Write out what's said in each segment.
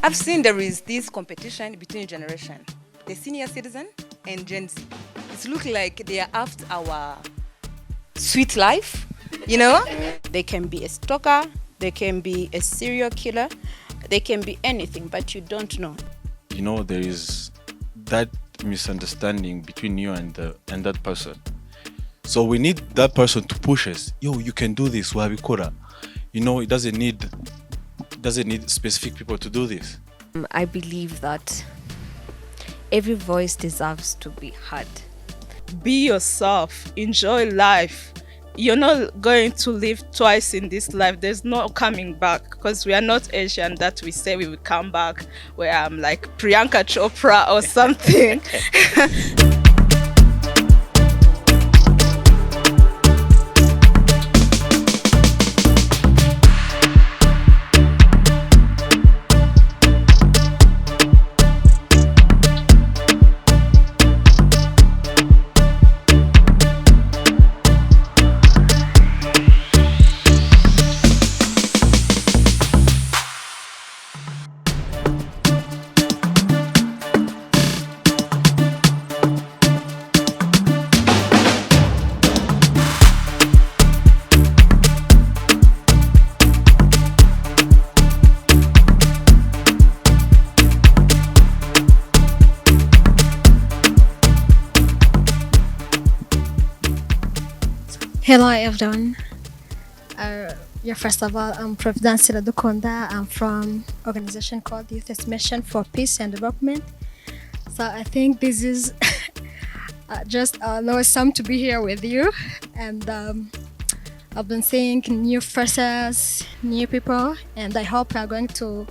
I've seen there is this competition between generation, the senior citizen and Gen Z. It looks like they are after our sweet life, you know? They can be a stalker, they can be a serial killer, they can be anything, but you don't know. There is that misunderstanding between you and that person. So we need that person to push us. Yo, you can do this, wabikora. It doesn't need specific people to do this. I believe that every voice deserves to be heard. Be yourself, enjoy life. You're not going to live twice in this life. There's no coming back, because we are not Asian that we say we will come back where I'm like Priyanka Chopra or something. Hello everyone. First of all, I'm Providence Dukonda. I'm from organization called Youth Unmoderated for Peace and Development. So I think this is just awesome to be here with you. And I've been seeing new faces, new people, and I hope we are going to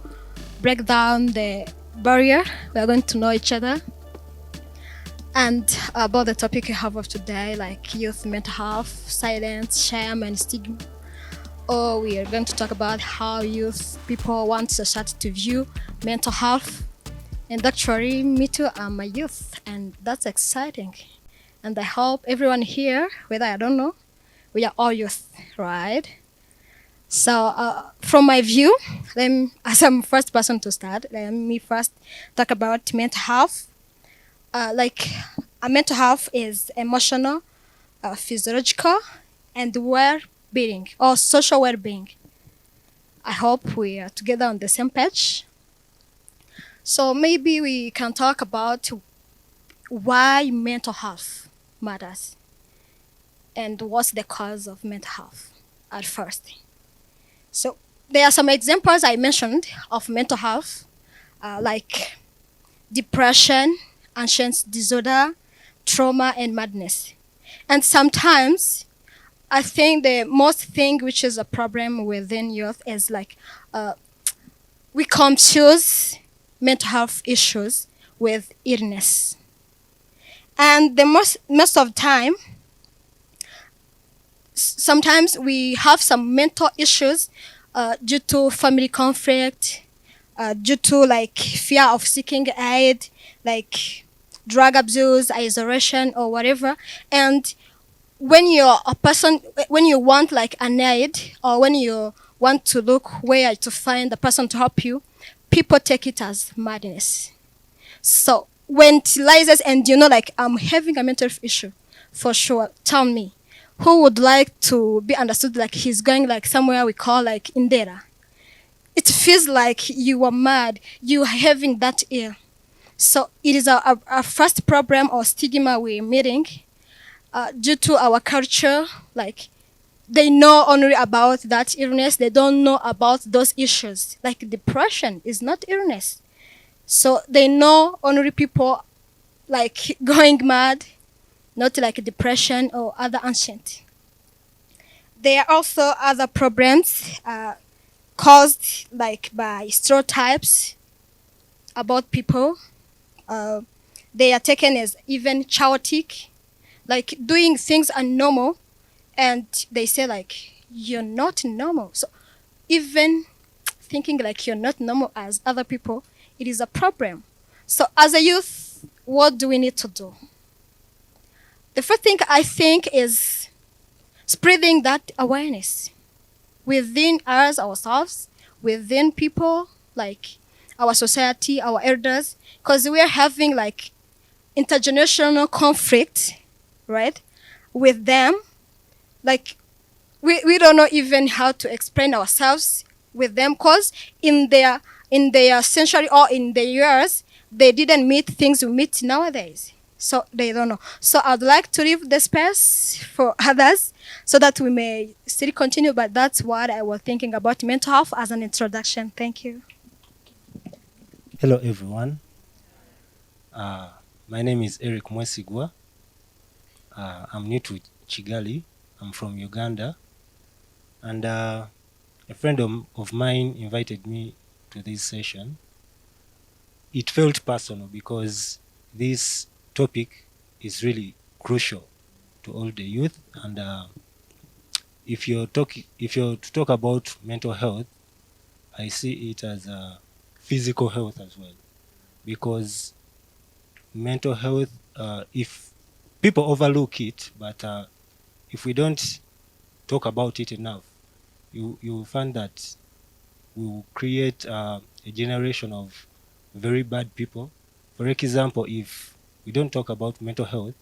break down the barrier. We are going to know each other. And about the topic we have of today, like youth mental health, silence, shame, and stigma. Or we are going to talk about how youth people want society to view mental health. And actually, me too, I'm a youth, and that's exciting. And I hope everyone here, whether I don't know, we are all youth, right? So from my view, as I'm first person to start, let me first talk about mental health. Mental health is emotional, physiological, and well-being or social well-being. I hope we are together on the same page. So maybe we can talk about why mental health matters and what's the cause of mental health at first. So there are some examples I mentioned of mental health, like depression, anxious disorder, trauma, and madness. And sometimes I think the most thing which is a problem within youth is like we confuse mental health issues with illness. And the most of the time, sometimes we have some mental issues due to family conflict, due to like fear of seeking aid, like drug abuse, isolation, or whatever. And when you're a person, when you want like an aid, or when you want to look where to find the person to help you, people take it as madness. So when it realizes, and like I'm having a mental issue, for sure, tell me, who would like to be understood like he's going like somewhere we call like Indera? It feels like you are mad, you are having that ill. So it is our first problem or stigma we're meeting due to our culture. Like they know only about that illness, they don't know about those issues. Like depression is not illness. So they know only people like going mad, not like depression or other ancient. There are also other problems caused like by stereotypes about people. They are taken as even chaotic, like doing things are normal, and they say like you're not normal. So even thinking like you're not normal as other people, it is a problem. So as a youth, what do we need to do? The first thing I think is spreading that awareness within us, ourselves, within people. Like our society, our elders, because we are having like intergenerational conflict, right, with them. Like we don't know even how to explain ourselves with them, because in their century or in their years they didn't meet things we meet nowadays, so they don't know. So I'd like to leave the space for others so that we may still continue, but that's what I was thinking about mental health as an introduction. Thank you. Hello, everyone. Uh, my name is Eric Mwesigwa. I'm new to Kigali. I'm from Uganda. And a friend of mine invited me to this session. It felt personal because this topic is really crucial to all the youth. And if you're to talk about mental health, I see it as physical health as well, because mental health, if people overlook it, but if we don't talk about it enough, you will find that we will create a generation of very bad people. For example, if we don't talk about mental health,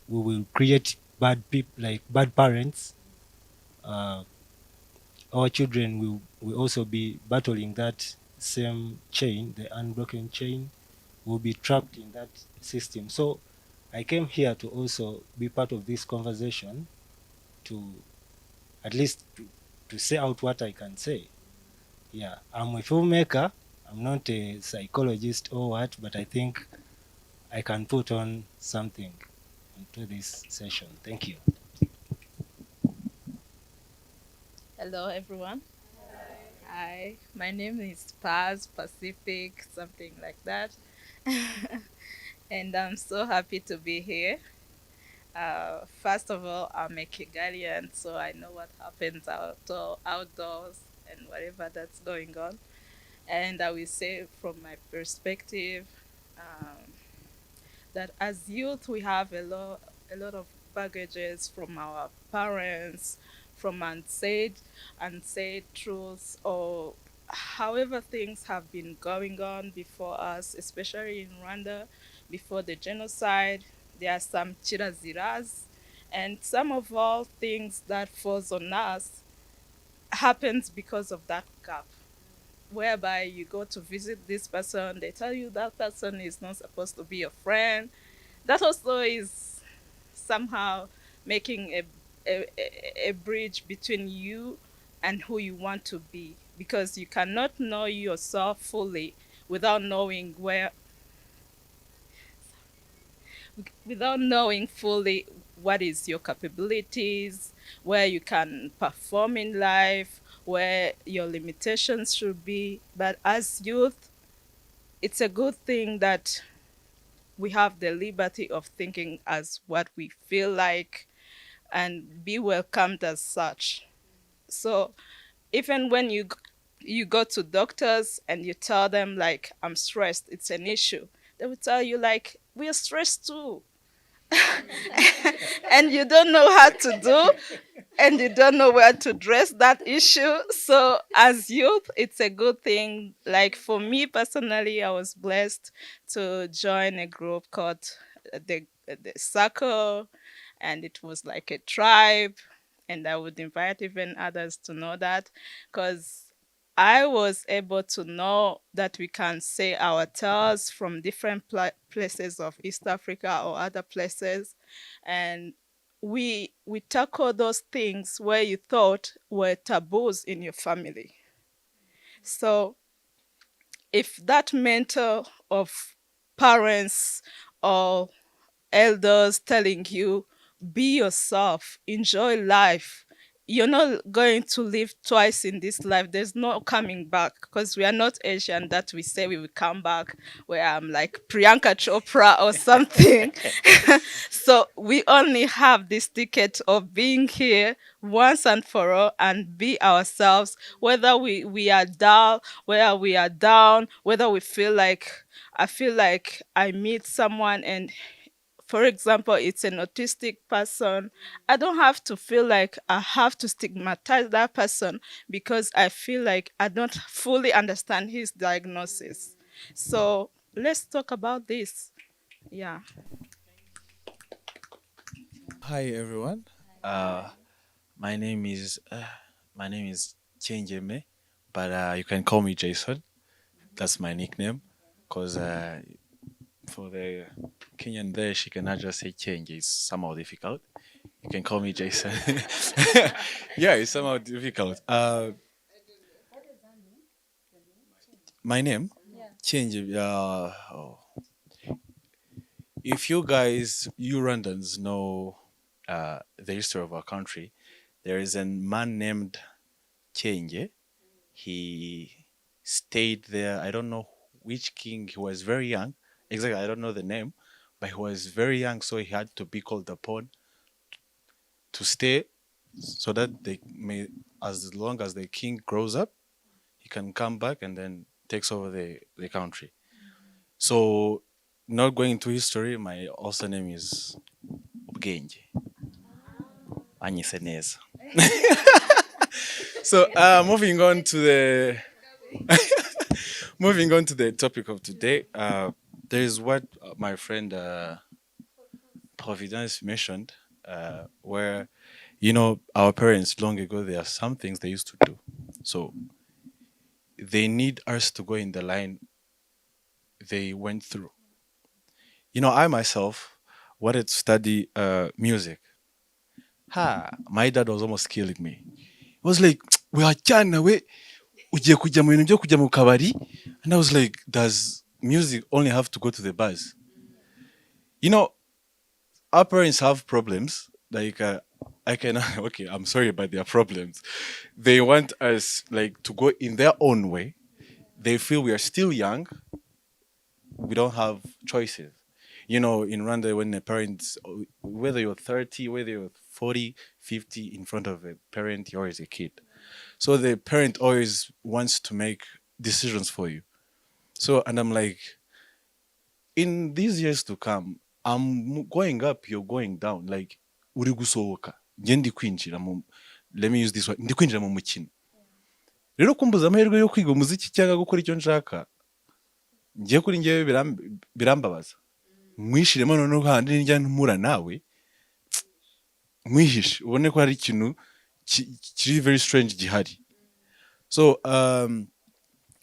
we will create bad people, like bad parents. Uh, our children will also be battling that same chain, the unbroken chain, will be trapped in that system. So I came here to also be part of this conversation, to at least to say out what I can say. Yeah, I'm a filmmaker. I'm not a psychologist or what, but I think I can put on something into this session. Thank you. Hello, everyone. Hi, my name is Paz Pacific, something like that. And I'm so happy to be here. First of all, I'm a Kigalian, so I know what happens outdoors and whatever that's going on. And I will say from my perspective, um, that as youth we have a lot of baggages from our parents, from unsaid truths, or however things have been going on before us, especially in Rwanda before the genocide. There are some chiraziras, and some of all things that falls on us happens because of that gap, whereby you go to visit this person, they tell you that person is not supposed to be your friend. That also is somehow making a bridge between you and who you want to be, because you cannot know yourself fully without knowing without knowing fully what is your capabilities, where you can perform in life, where your limitations should be. But as youth, it's a good thing that we have the liberty of thinking as what we feel like and be welcomed as such. So even when you go to doctors and you tell them like I'm stressed, it's an issue, they will tell you like we are stressed too. And you don't know how to do, and you don't know where to address that issue. So as youth, it's a good thing. Like for me personally, I was blessed to join a group called the circle, and it was like a tribe, and I would invite even others to know that, because I was able to know that we can say our tales from different places of East Africa or other places, and we tackle those things where you thought were taboos in your family. So if that mentor of parents or elders telling you, be yourself, enjoy life. You're not going to live twice in this life. There's no coming back, because we are not Asian that we say we will come back, where I'm like Priyanka Chopra or something. So we only have this ticket of being here once and for all and be ourselves, whether we are dull, whether we are down, whether we feel like I feel like I meet someone and for example, it's an autistic person, I don't have to feel like I have to stigmatize that person because I feel like I don't fully understand his diagnosis. So let's talk about this. Yeah. Hi everyone. Uh, my name is Chengeme, but you can call me Jason. That's my nickname, cause for the Kenyan there, she cannot just say change. It's somehow difficult. You can call me Jason. Yeah, it's somehow difficult. My name change. Oh. If you guys, you Rwandans, know the history of our country, there is a man named Change. He stayed there. I don't know which king. He was very young. Exactly, I don't know the name, but he was very young, so he had to be called upon to stay, so that they may, as long as the king grows up, he can come back and then takes over the country. So, not going into history, my also name is Ubwenge. Anyise neza. So, moving on to the topic of today. There is what my friend Providence mentioned, where our parents long ago, there are some things they used to do, so they need us to go in the line they went through. I myself wanted to study music. My dad was almost killing me. He was like, we are we ugiye kujya mu bintu byo kujya mu kabari. And I was like, does music only have to go to the bars? You know, our parents have problems. Like, I can, okay, I'm sorry about their problems. They want us, like, to go in their own way. They feel we are still young. We don't have choices. In Rwanda, when a parent, whether you're 30, whether you're 40, 50, in front of a parent, you're always a kid. So the parent always wants to make decisions for you. So, and I'm like, in these years to come, I'm going up, you're going down. Like, uri gusohoka, njye ndi kwinjira mu, let me use this word, ndi kwinjira mu mukino. Rero kumbuza amahirwe yo kwiga umuziki cyangwa gukora icyo nshaka, njye kuri njyewe birambabaza. Mwishiremo noneho handi njya ntumura nawe, mwihishe, ubone ko hari ikintu kiri very strange gihari. So,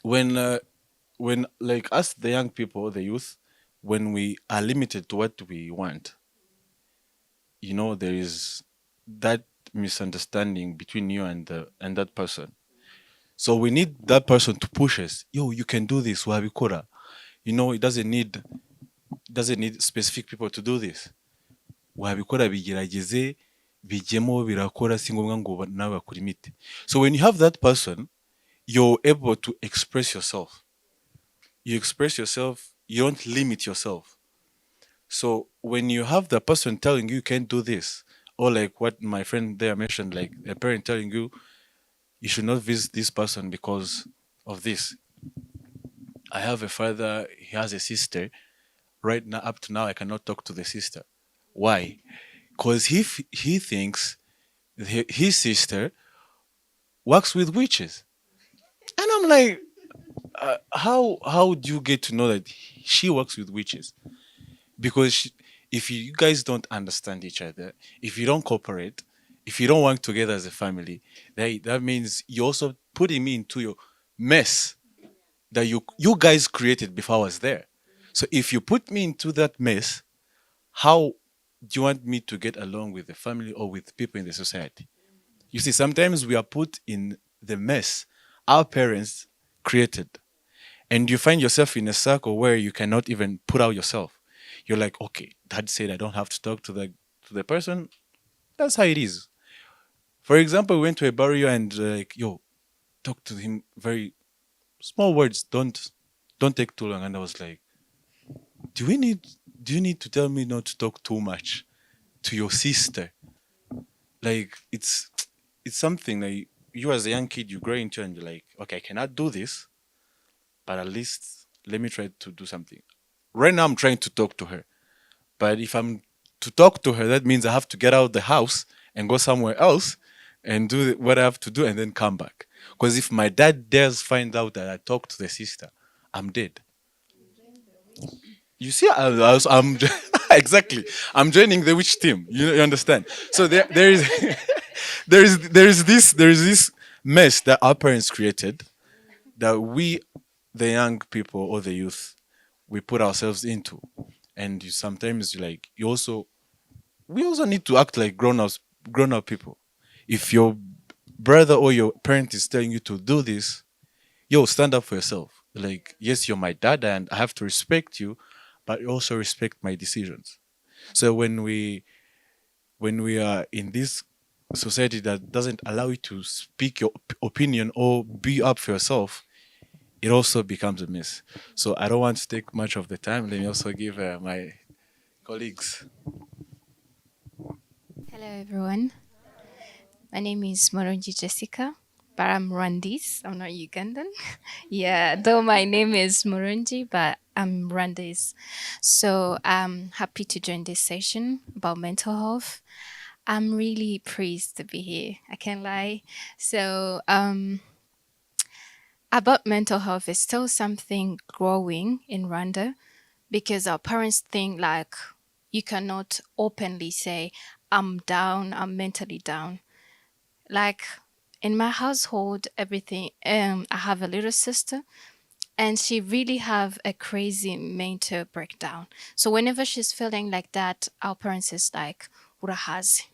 when like us, the young people, the youth, when we are limited to what we want, there is that misunderstanding between you and that person. So we need that person to push us. Yo, you can do this. Wabikora. It doesn't need specific people to do this. Wabikora bigerageze, bijyemo birakora, si ngombwa ngo nawe bakurimite. So when you have that person, you're able to express yourself. You express yourself, you don't limit yourself. So when you have the person telling you can't do this, or like what my friend there mentioned, like a parent telling you you should not visit this person because of this. I have a father, he has a sister. Right now, up to now, I cannot talk to the sister. Why? Because he thinks his sister works with witches. And I'm like, how do you get to know that she works with witches? Because if you guys don't understand each other, if you don't cooperate, if you don't work together as a family, that means you're also putting me into your mess that you guys created before I was there. So if you put me into that mess, how do you want me to get along with the family or with people in the society? You see, sometimes we are put in the mess our parents created. And you find yourself in a circle where you cannot even put out yourself. You're like, okay, dad said I don't have to talk to the person. That's how it is. For example, we went to a burial and like, yo, talk to him very small words. Don't take too long. And I was like, do you need to tell me not to talk too much to your sister? Like it's something like you as a young kid, you grow into and you're like, okay, I cannot do this, but at least let me try to do something. Right now I'm trying to talk to her, But if I'm to talk to her, that means I have to get out of the house and go somewhere else and do what I have to do and then come back. Because if my dad dares find out that I talked to the sister, I'm dead. You see, I'm exactly. I'm joining the witch team. You understand? So there is there is this mess that our parents created that we, the young people or the youth, we put ourselves into, and sometimes we also need to act like grown up people. If your brother or your parent is telling you to do this, yo, stand up for yourself. Like, yes, you're my dad and I have to respect you, but also respect my decisions. So when we are in this society that doesn't allow you to speak your opinion or be up for yourself, it also becomes a mess. So I don't want to take much of the time. Let me also give my colleagues. Hello, everyone. My name is Moronji Jessica, but I'm Rwandese. I'm not Ugandan. Yeah, though my name is Moronji, but I'm Rwandese. So I'm happy to join this session about mental health. I'm really pleased to be here. I can't lie. So about mental health is still something growing in Rwanda because our parents think like you cannot openly say, I'm down, I'm mentally down. Like in my household, everything, I have a little sister and she really have a crazy mental breakdown. So whenever she's feeling like that, our parents is like, urahazi.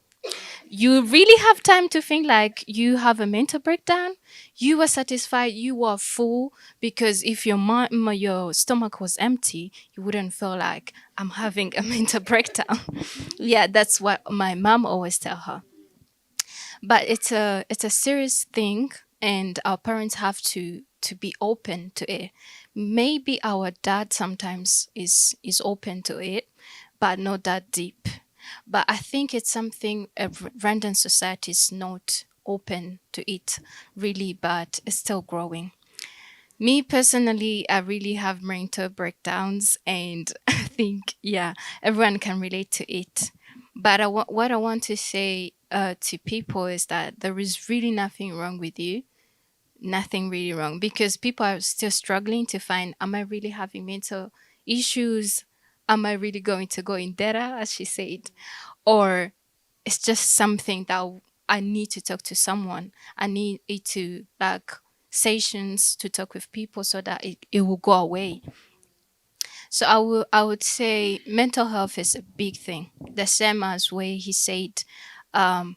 You really have time to think like you have a mental breakdown. You were satisfied, you were full, because if your stomach was empty, you wouldn't feel like I'm having a mental breakdown. Yeah, that's what my mom always tell her. But it's a serious thing, and our parents have to be open to it. Maybe our dad sometimes is open to it, but not that deep. But I think it's something random society is not open to it really, but it's still growing. Me personally, I really have mental breakdowns, and I think, yeah, everyone can relate to it. But what I want to say to people is that there is really nothing wrong with you, nothing really wrong, because people are still struggling to find, am I really having mental issues? Am I really going to go in data, as she said? Or it's just something that I need to talk to someone. I need it to like sessions to talk with people so that it will go away. So I would say mental health is a big thing. The same as way he said, um,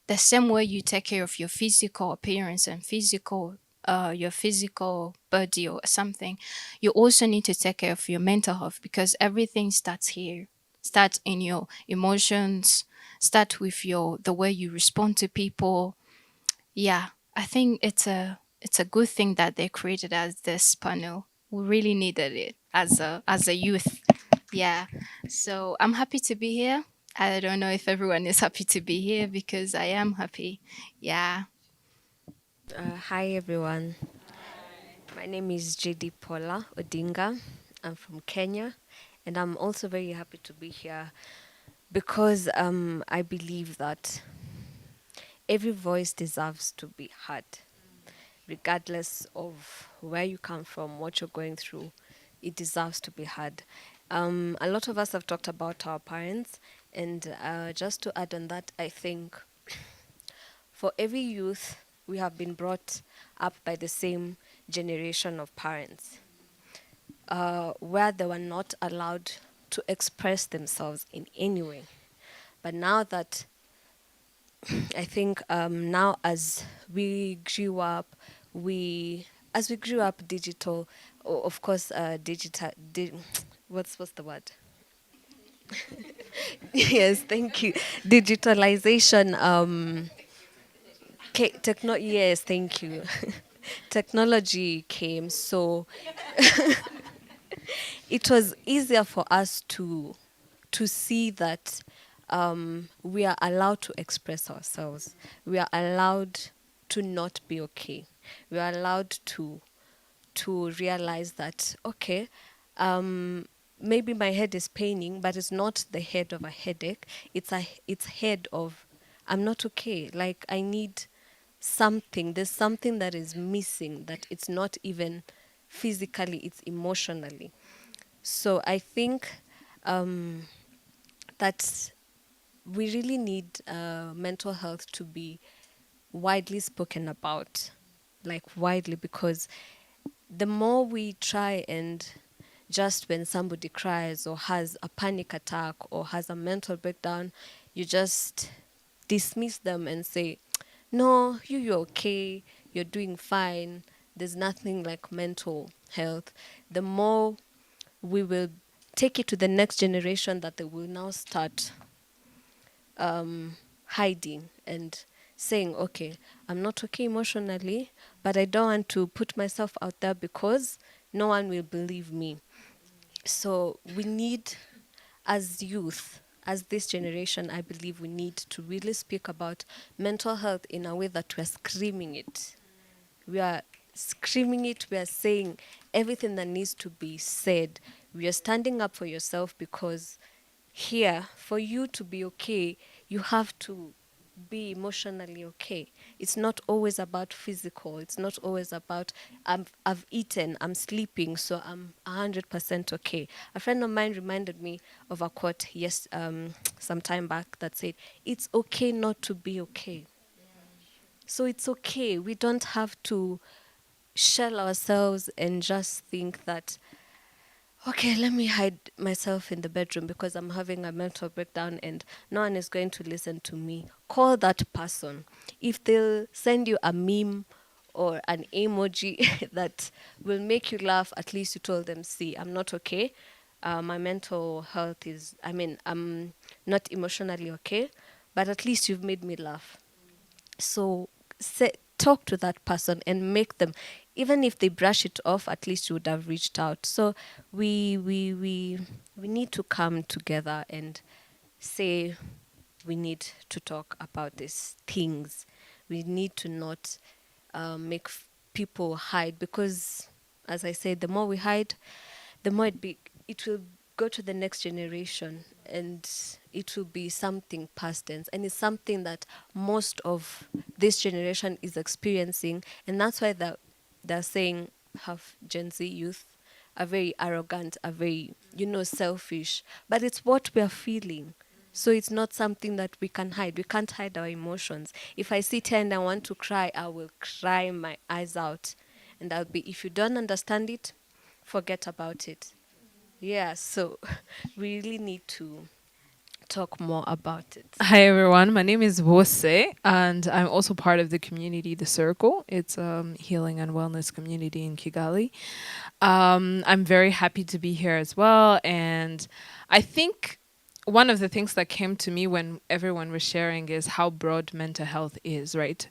the same way you take care of your physical appearance and your physical body or something, you also need to take care of your mental health, because everything starts here. Starts in your emotions, start with the way you respond to people. Yeah, I think it's a good thing that they created as this panel. We really needed it as a youth. Yeah. So I'm happy to be here. I don't know if everyone is happy to be here, because I am happy. Yeah. Hi everyone. My name is JD Paula Odinga. I'm from Kenya, and I'm also very happy to be here because I believe that every voice deserves to be heard, regardless of where you come from, what you're going through. It deserves to be heard. A lot of us have talked about our parents, and just to add on that, I think for every youth, we have been brought up by the same generation of parents, where they were not allowed to express themselves in any way. But now that I think now as we grew up, digital, of course, what's the word? Yes, thank you. Digitalization. Yes, thank you. Technology came, so it was easier for us to see that we are allowed to express ourselves. We are allowed to not be okay. We are allowed to realize that okay, maybe my head is paining, but it's not the head of a headache. It's head of I'm not okay. Like I need something. There's something that is missing, that it's not even physically, it's emotionally. So I think that we really need mental health to be widely spoken about, like widely, because the more we try and just when somebody cries or has a panic attack or has a mental breakdown, you just dismiss them and say, no, you're okay, you're doing fine, there's nothing like mental health. The more we will take it to the next generation, that they will now start hiding and saying, okay, I'm not okay emotionally, but I don't want to put myself out there because no one will believe me. So we need, as youth, as this generation, I believe we need to really speak about mental health in a way that we're screaming it. We are screaming it, we are saying everything that needs to be said. We are standing up for yourself, because here, for you to be okay, you have to be emotionally okay. It's not always about physical. It's not always about I've eaten, I'm sleeping, so I'm 100% okay. A friend of mine reminded me of a quote some time back that said, "It's okay not to be okay." So it's okay. We don't have to shell ourselves and just think that, okay, let me hide myself in the bedroom because I'm having a mental breakdown and no one is going to listen to me. Call that person. If they'll send you a meme or an emoji that will make you laugh, at least you told them, see, I'm not okay. My mental health is, I'm not emotionally okay, but at least you've made me laugh. So talk to that person and make them, even if they brush it off, at least you would have reached out. So we need to come together and say we need to talk about these things. We need to not make people hide, because, as I said, the more we hide, the more it will go to the next generation, and it will be something past tense, and it's something that most of this generation is experiencing, and that's why they're saying have Gen Z youth are very arrogant, are very, selfish, but it's what we are feeling. So it's not something that we can hide. We can't hide our emotions. If I sit here and I want to cry, I will cry my eyes out. And if you don't understand it, forget about it. Yeah, so we really need to talk more about it. Hi everyone, my name is Wose and I'm also part of the community The Circle. It's a healing and wellness community in Kigali. I'm very happy to be here as well, and I think one of the things that came to me when everyone was sharing is how broad mental health is, right?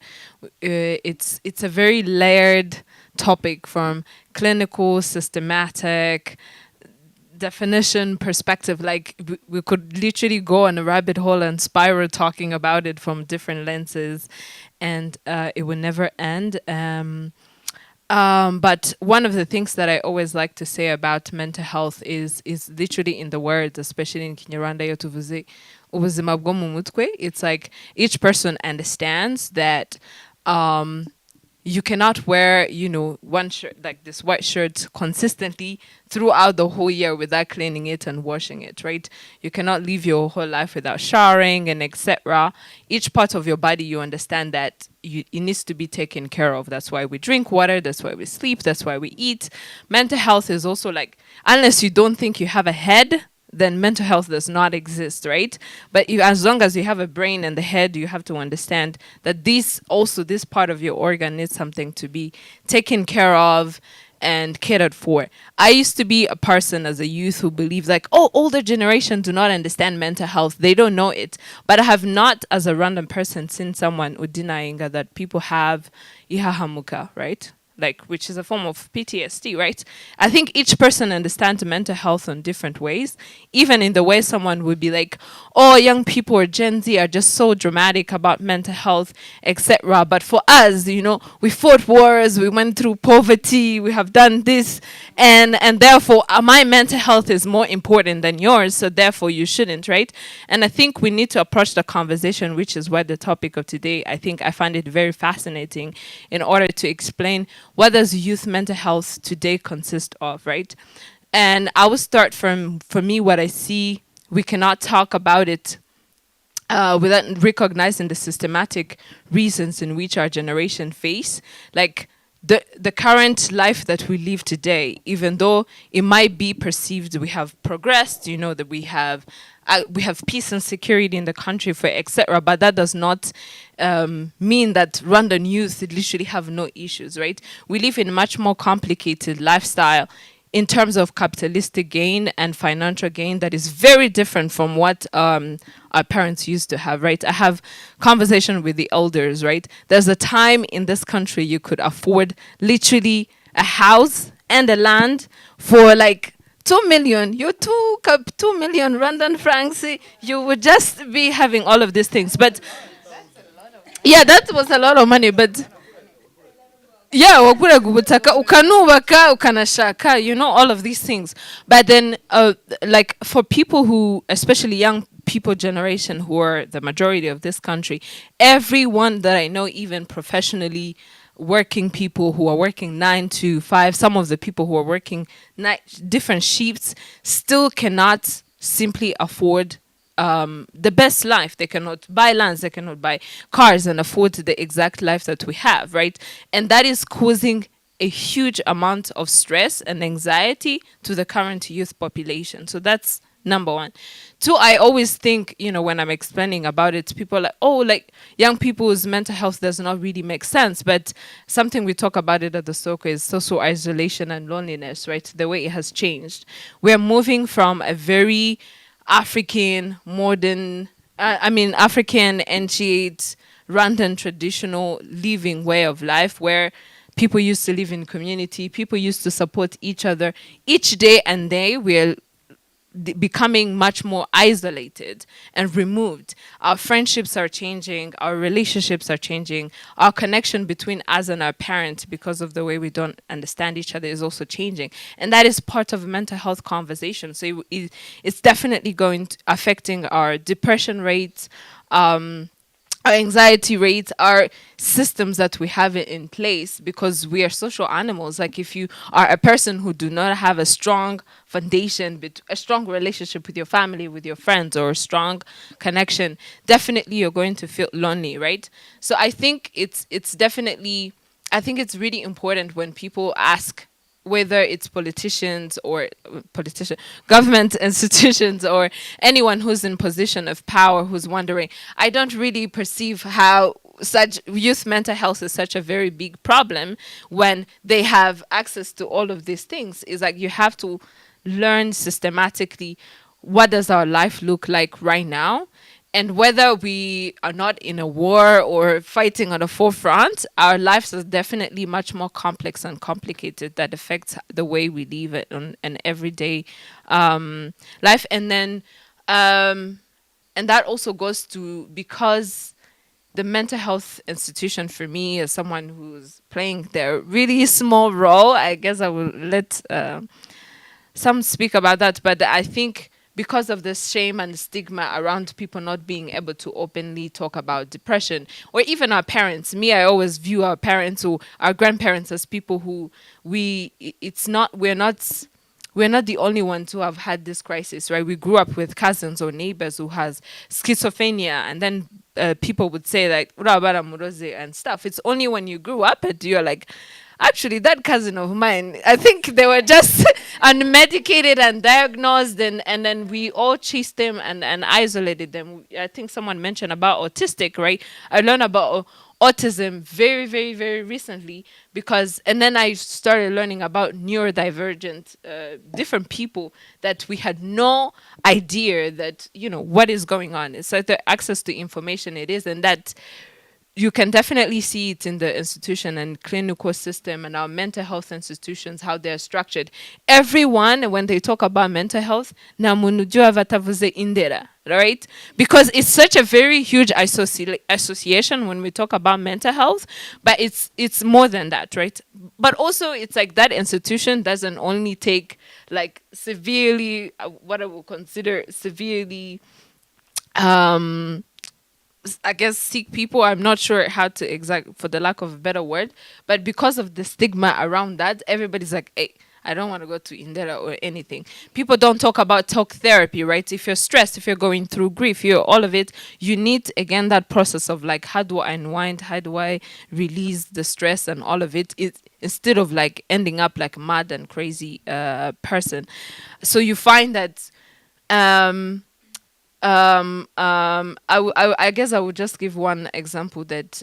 It's a very layered topic, from clinical, systematic, definition perspective. Like we could literally go on a rabbit hole and spiral talking about it from different lenses, and it would never end. But one of the things that I always like to say about mental health is literally in the words, especially in Kinyarwanda yo tuvuze ubuzima bwo mu mutwe. It's like each person understands that you cannot wear, one shirt, like this white shirt, consistently throughout the whole year without cleaning it and washing it, right? You cannot live your whole life without showering and etc. Each part of your body, you understand that it needs to be taken care of. That's why we drink water. That's why we sleep. That's why we eat. Mental health is also like, unless you don't think you have a head, then mental health does not exist, right? But as long as you have a brain and the head, you have to understand that this part of your organ needs something to be taken care of and catered for. I used to be a person as a youth who believes like, oh, older generation do not understand mental health. They don't know it. But I have not, as a random person, seen someone udinainga that people have ihahamuka, right? like which is a form of PTSD, right? I think each person understands mental health in different ways, even in the way someone would be like, oh, young people or Gen Z are just so dramatic about mental health, etc. But for us, you know, we fought wars, we went through poverty, we have done this, and therefore my mental health is more important than yours, so therefore you shouldn't, right? And I think we need to approach the conversation, which is what the topic of today. I think I find it very fascinating in order to explain what does youth mental health today consist of, right? And I will start from, for me, what I see. We cannot talk about it without recognizing the systematic reasons in which our generation face. Like the current life that we live today, even though it might be perceived we have progressed, you know, that we have peace and security in the country for etc. But that does not mean that Rwandan youth literally have no issues, right? We live in a much more complicated lifestyle in terms of capitalistic gain and financial gain that is very different from what our parents used to have, right? I have conversation with the elders, right? There's a time in this country you could afford literally a house and a land for like 2 million, 2 million Rwandan francs, you would just be having all of these things. But yeah, that was a lot of money, but yeah, waguraga ubutaka ukanubaka ukanashaka, you know, all of these things. But then like for people who, especially young people generation who are the majority of this country, everyone that I know, even professionally working people who are working 9 to 5, some of the people who are working different shifts still cannot simply afford the best life. They cannot buy lands, they cannot buy cars and afford the exact life that we have, right? And that is causing a huge amount of stress and anxiety to the current youth population. So that's number one. Two, I always think, you know, when I'm explaining about it, people are like, oh, like young people's mental health does not really make sense. But something we talk about it at the Soko is social isolation and loneliness, right? The way it has changed. We're moving from a very African, modern, African, ancient, Rwandan traditional living way of life where people used to live in community, people used to support each other. Each day and day, we're becoming much more isolated and removed. Our friendships are changing, our relationships are changing, our connection between us and our parents because of the way we don't understand each other is also changing. And that is part of mental health conversation. So it's definitely going to affecting our depression rates, our anxiety rates, our systems that we have in place, because we are social animals. Like if you are a person who do not have a strong foundation, a strong relationship with your family, with your friends, or a strong connection, definitely you're going to feel lonely, right? So I think it's definitely, I think it's really important when people ask, whether it's government institutions, or anyone who's in position of power who's wondering, I don't really perceive how such youth mental health is such a very big problem when they have access to all of these things. Is like you have to learn systematically what does our life look like right now. And whether we are not in a war or fighting on the forefront, our lives are definitely much more complex and complicated that affects the way we live it on an everyday life. And then, and that also goes to, because the mental health institution for me, as someone who's playing their really small role, I guess I will let some speak about that. But I think because of the shame and stigma around people not being able to openly talk about depression, or even our parents. Me, I always view our parents or our grandparents as people who we're not the only ones who have had this crisis, right? We grew up with cousins or neighbors who has schizophrenia, and then people would say like "Urabara muroze" and stuff. It's only when you grew up and you're like, actually, that cousin of mine, I think they were just unmedicated and diagnosed, and then we all chased them and isolated them. I think someone mentioned about autistic, right? I learned about autism very, very, very recently, and then I started learning about neurodivergent, different people that we had no idea that, you know, what is going on. It's like the access to information it is, and that you can definitely see it in the institution and clinical system and our mental health institutions, how they're structured. Everyone, when they talk about mental health, na munujua vatavuze indera, right? Because it's such a very huge association when we talk about mental health, but it's more than that, right? But also, it's like that institution doesn't only take like severely, what I would consider severely I guess sick people. I'm not sure how to exact for the lack of a better word, but because of the stigma around that, everybody's like, hey, I don't want to go to Indera or anything. People don't talk about talk therapy, right? If you're stressed, if you're going through grief, you're all of it, you need again that process of like, how do I unwind? How do I release the stress and all of it? Instead of like ending up like a mad and crazy person. So you find that I guess I would just give one example that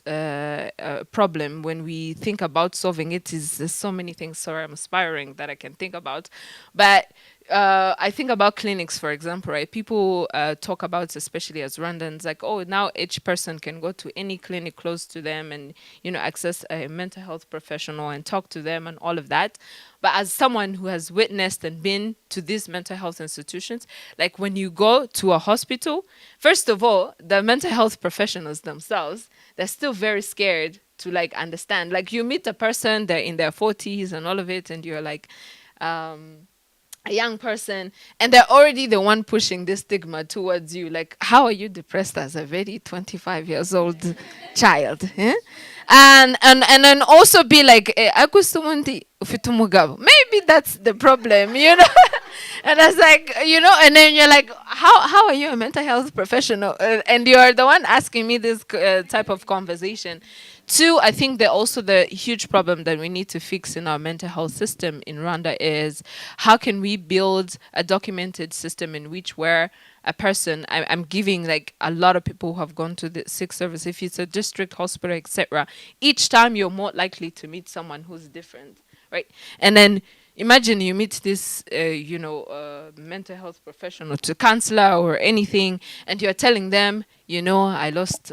problem when we think about solving it is there's so many things. Sorry, I'm aspiring that I can think about, but I think about clinics, for example, right? People talk about, especially as Rwandans, like, oh, now each person can go to any clinic close to them and, you know, access a mental health professional and talk to them and all of that. But as someone who has witnessed and been to these mental health institutions, like when you go to a hospital, first of all, the mental health professionals themselves, they're still very scared to like understand. Like you meet a person, they're in their 40s and all of it, and you're like, a young person, and they're already the one pushing this stigma towards you, like, how are you depressed as a very 25 years old child, eh? And then also be like, maybe that's the problem, you know. And I was like, you know, and then you're like, how are you a mental health professional? And you're the one asking me this type of conversation. Two, I think that also the huge problem that we need to fix in our mental health system in Rwanda is how can we build a documented system in which where a person, I'm giving like a lot of people who have gone to the sick service, if it's a district hospital, etc. Each time you're more likely to meet someone who's different, right? And then imagine you meet this, mental health professional, to counselor or anything, and you're telling them, you know, I lost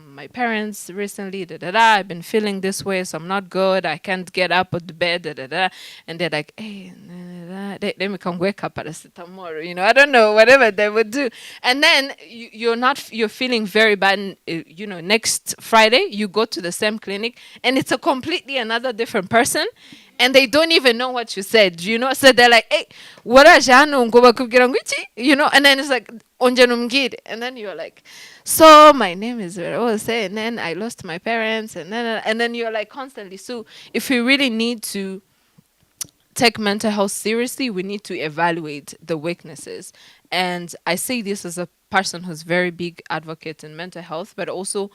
my parents recently, I've been feeling this way, so I'm not good, I can't get up of the bed, and they're like, hey, then we can wake up paracetamol, you know, I don't know, whatever they would do. And then you're feeling very bad, next Friday, you go to the same clinic, and it's a completely another different person, and they don't even know what you said, you know. So they're like, hey, what are you know, and then it's like, and then you're like, so my name is Rose, and then I lost my parents, and then you're like constantly. So if we really need to take mental health seriously, we need to evaluate the weaknesses. And I say this as a person who's very big advocate in mental health, but also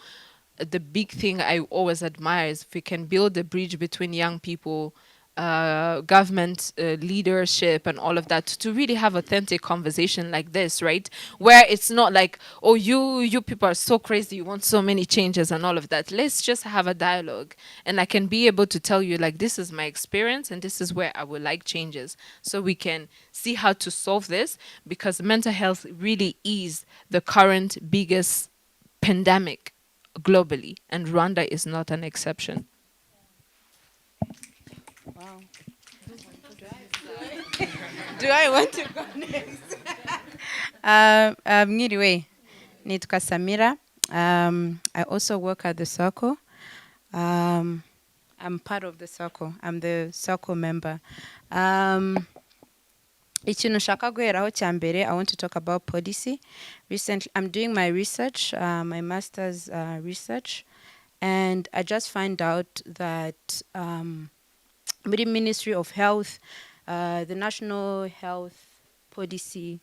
the big thing I always admire is if we can build a bridge between young people, government leadership and all of that, to really have authentic conversation like this, right? Where it's not like, oh, you people are so crazy, you want so many changes and all of that. Let's just have a dialogue, and I can be able to tell you, like, this is my experience and this is where I would like changes, so we can see how to solve this, because mental health really is the current biggest pandemic globally, and Rwanda is not an exception. Wow. Do I want to go next? Mwiriwe, nitwa Samira. I also work at the circle. I'm part of the circle. I'm the circle member. Ikintu nshaka guheraho cya mbere, I want to talk about policy. Recently, I'm doing my research, my master's research, and I just find out that with the Ministry of Health, the National Health Policy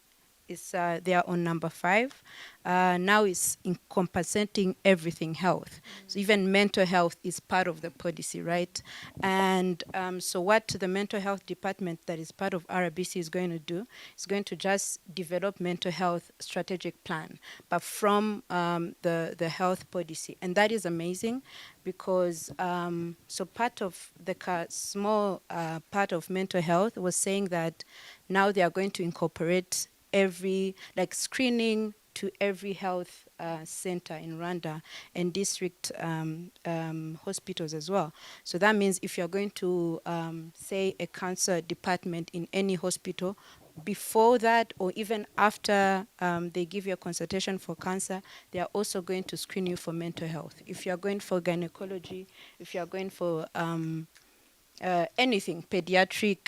is they are on number 5. Now it's encompassing everything health. So even mental health is part of the policy, right? And so what the mental health department that is part of RBC is going to do is going to just develop mental health strategic plan, but from the health policy. And that is amazing because so part of the small part of mental health was saying that now they are going to incorporate every, like, screening to every health center in Rwanda and district hospitals as well. So that means if you're going to say a cancer department in any hospital, before that or even after they give you a consultation for cancer, they are also going to screen you for mental health. If you are going for gynecology, if you are going for anything pediatric,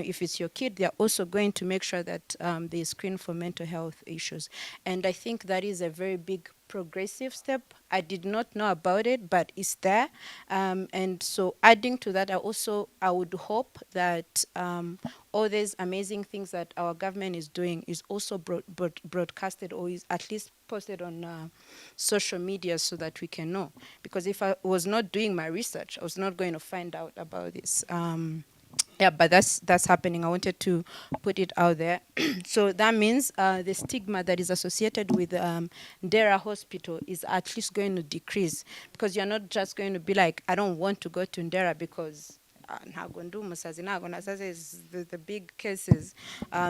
if it's your kid, they're also going to make sure that they screen for mental health issues. And I think that is a very big progressive step. I did not know about it, but it's there. And so adding to that, I would hope that all these amazing things that our government is doing is also broadcasted or is at least posted on social media so that we can know. Because if I was not doing my research, I was not going to find out about this. Yeah, but that's happening. I wanted to put it out there. So that means the stigma that is associated with Ndera Hospital is at least going to decrease, because you're not just going to be like, I don't want to go to Ndera because ntago umusazi, ntago nasaze is the big cases.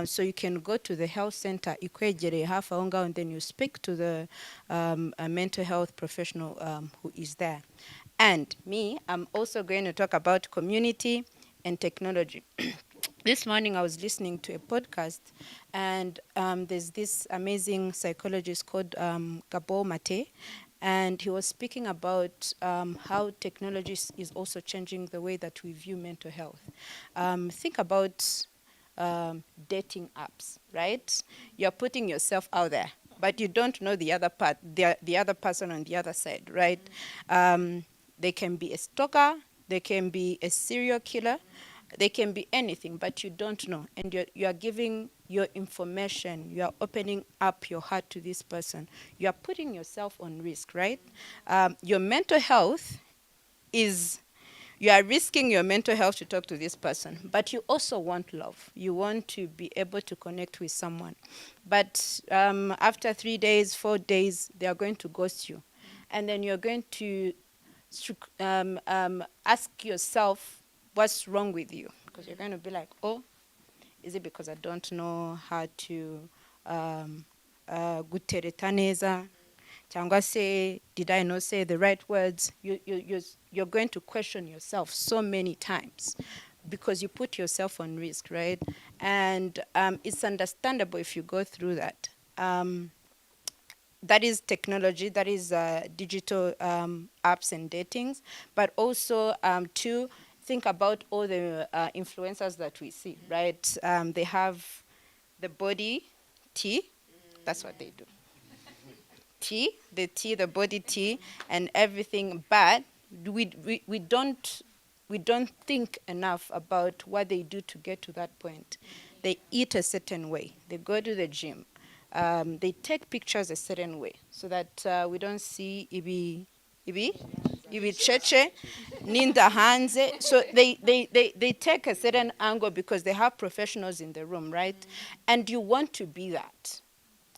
So you can go to the health center ikwegereye hafi aho ngaho, and then you speak to the a mental health professional who is there. And me, I'm also going to talk about community and technology. This morning I was listening to a podcast, and there's this amazing psychologist called Gabor Mate, and he was speaking about how technology is also changing the way that we view mental health. Think about dating apps, right? You're putting yourself out there, but you don't know the other part, the other person on the other side, right? They can be a stalker, they can be a serial killer, they can be anything, but you don't know. And you are giving your information, you are opening up your heart to this person. You are putting yourself on risk, right? Your mental health is, you are risking your mental health to talk to this person, but you also want love. You want to be able to connect with someone. But after 3 days, 4 days, they are going to ghost you. And then you're going to ask yourself, what's wrong with you? Because you're going to be like, oh, is it because I don't know how to gutereta neza? Cyangwa se, did I not say the right words? You're going to question yourself so many times because you put yourself on risk, right? And it's understandable if you go through that. That is technology, that is digital apps and datings, but also to think about all the influencers that we see, right? They have the body tea, that's what they do. The body tea and everything, but we don't think enough about what they do to get to that point. They eat a certain way, they go to the gym, they take pictures a certain way so that we don't see cheche ninda hanze. So they take a certain angle because they have professionals in the room, right? And you want to be that.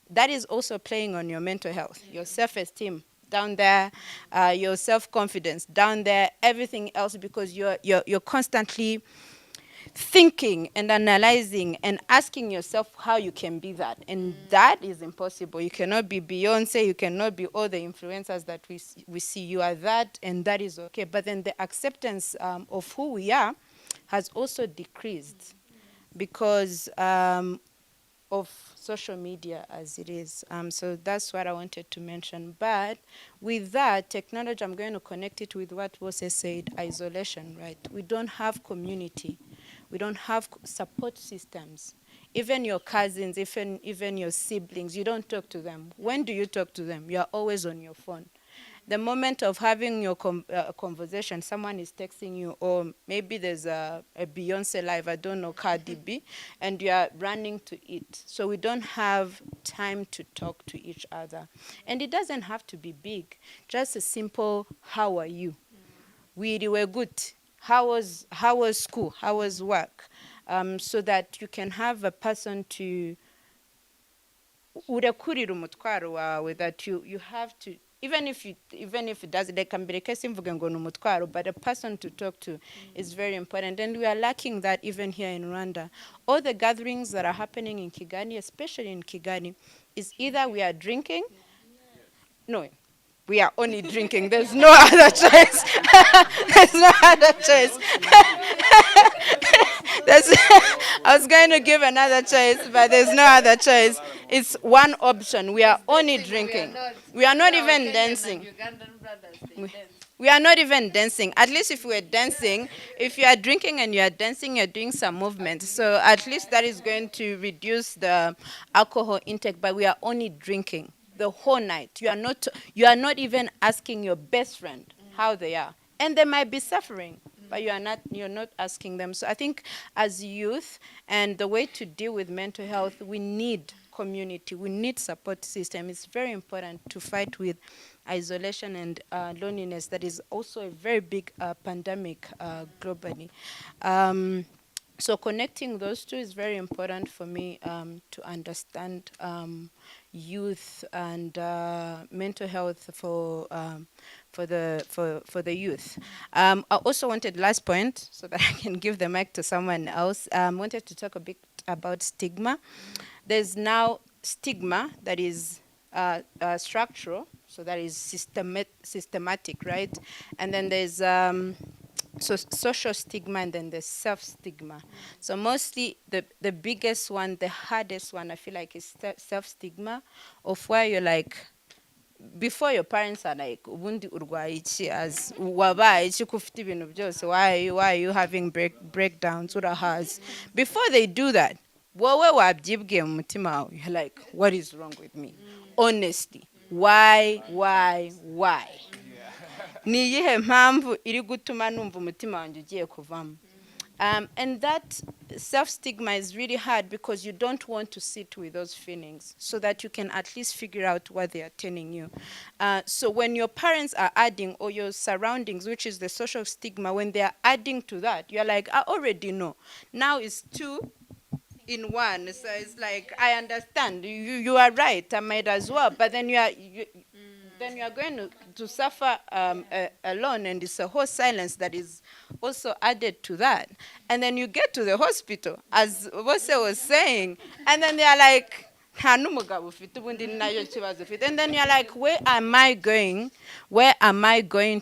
That is also playing on your mental health, your self-esteem down there, your self-confidence down there, everything else, because you're constantly thinking and analyzing and asking yourself how you can be that. And that is impossible. You cannot be Beyonce, you cannot be all the influencers that we see. You are that, and that is okay. But then the acceptance of who we are has also decreased because of social media as it is. So that's what I wanted to mention. But with that technology, I'm going to connect it with what Wose said, isolation, right? We don't have community. We don't have support systems. Even your cousins, even your siblings, you don't talk to them. When do you talk to them? You are always on your phone. The moment of having your conversation, someone is texting you, or maybe there's a Beyonce live, I don't know, Cardi B, and you are running to it. So we don't have time to talk to each other. And it doesn't have to be big, just a simple, how are you? We were good. How was school? How was work? So that you can have a person to urekurira umutwaro wawe, that you have to, even if it does, they can be the case mvuge ngo umutwaro, but a person to talk to is very important. And we are lacking that even here in Rwanda. All the gatherings that are happening in Kigali, especially in Kigali, is either we are drinking no, we are only drinking. There's no other choice. There's no other choice. There's, I was going to give another choice, but there's no other choice. It's one option. We are only drinking. We are not even dancing. We are not even dancing. At least if we're dancing, if you are drinking and you are dancing, you're doing some movement. So at least that is going to reduce the alcohol intake, but we are only drinking the whole night. You are not even asking your best friend how they are. And they might be suffering, but you're not asking them. So I think as youth, and the way to deal with mental health, we need community, we need support system. It's very important to fight with isolation and loneliness. That is also a very big pandemic globally. So connecting those two is very important for me to understand youth and mental health for the youth. I also wanted, last point, so that I can give the mic to someone else. Wanted to talk a bit about stigma. There's now stigma that is structural, so that is systematic, right? And then there's social stigma, and then there's self-stigma. So mostly the biggest one, the hardest one, I feel like, is self-stigma, of where you're like, before your parents are like, ubundi urwaye iki, as wabaye iki kufite ibintu byose, why are you having breakdowns, urahazi. Before they do that, wowe wabyibwiye mu mutima wawe, you're like, what is wrong with me? Honestly, why? Ni iyihe mpamvu iri gutuma numva umutima wanjye ugiye kuvamo? And that self-stigma is really hard, because you don't want to sit with those feelings, so that you can at least figure out what they are telling you. So when your parents are adding, or your surroundings, which is the social stigma, when they are adding to that, you're like, I already know. Now it's two in one. So it's like, I understand. You are right. I might as well. But then you are going to suffer alone, and it's a whole silence that is also added to that. And then you get to the hospital, as Bose was saying, and then they are like, and then you're like, where am I going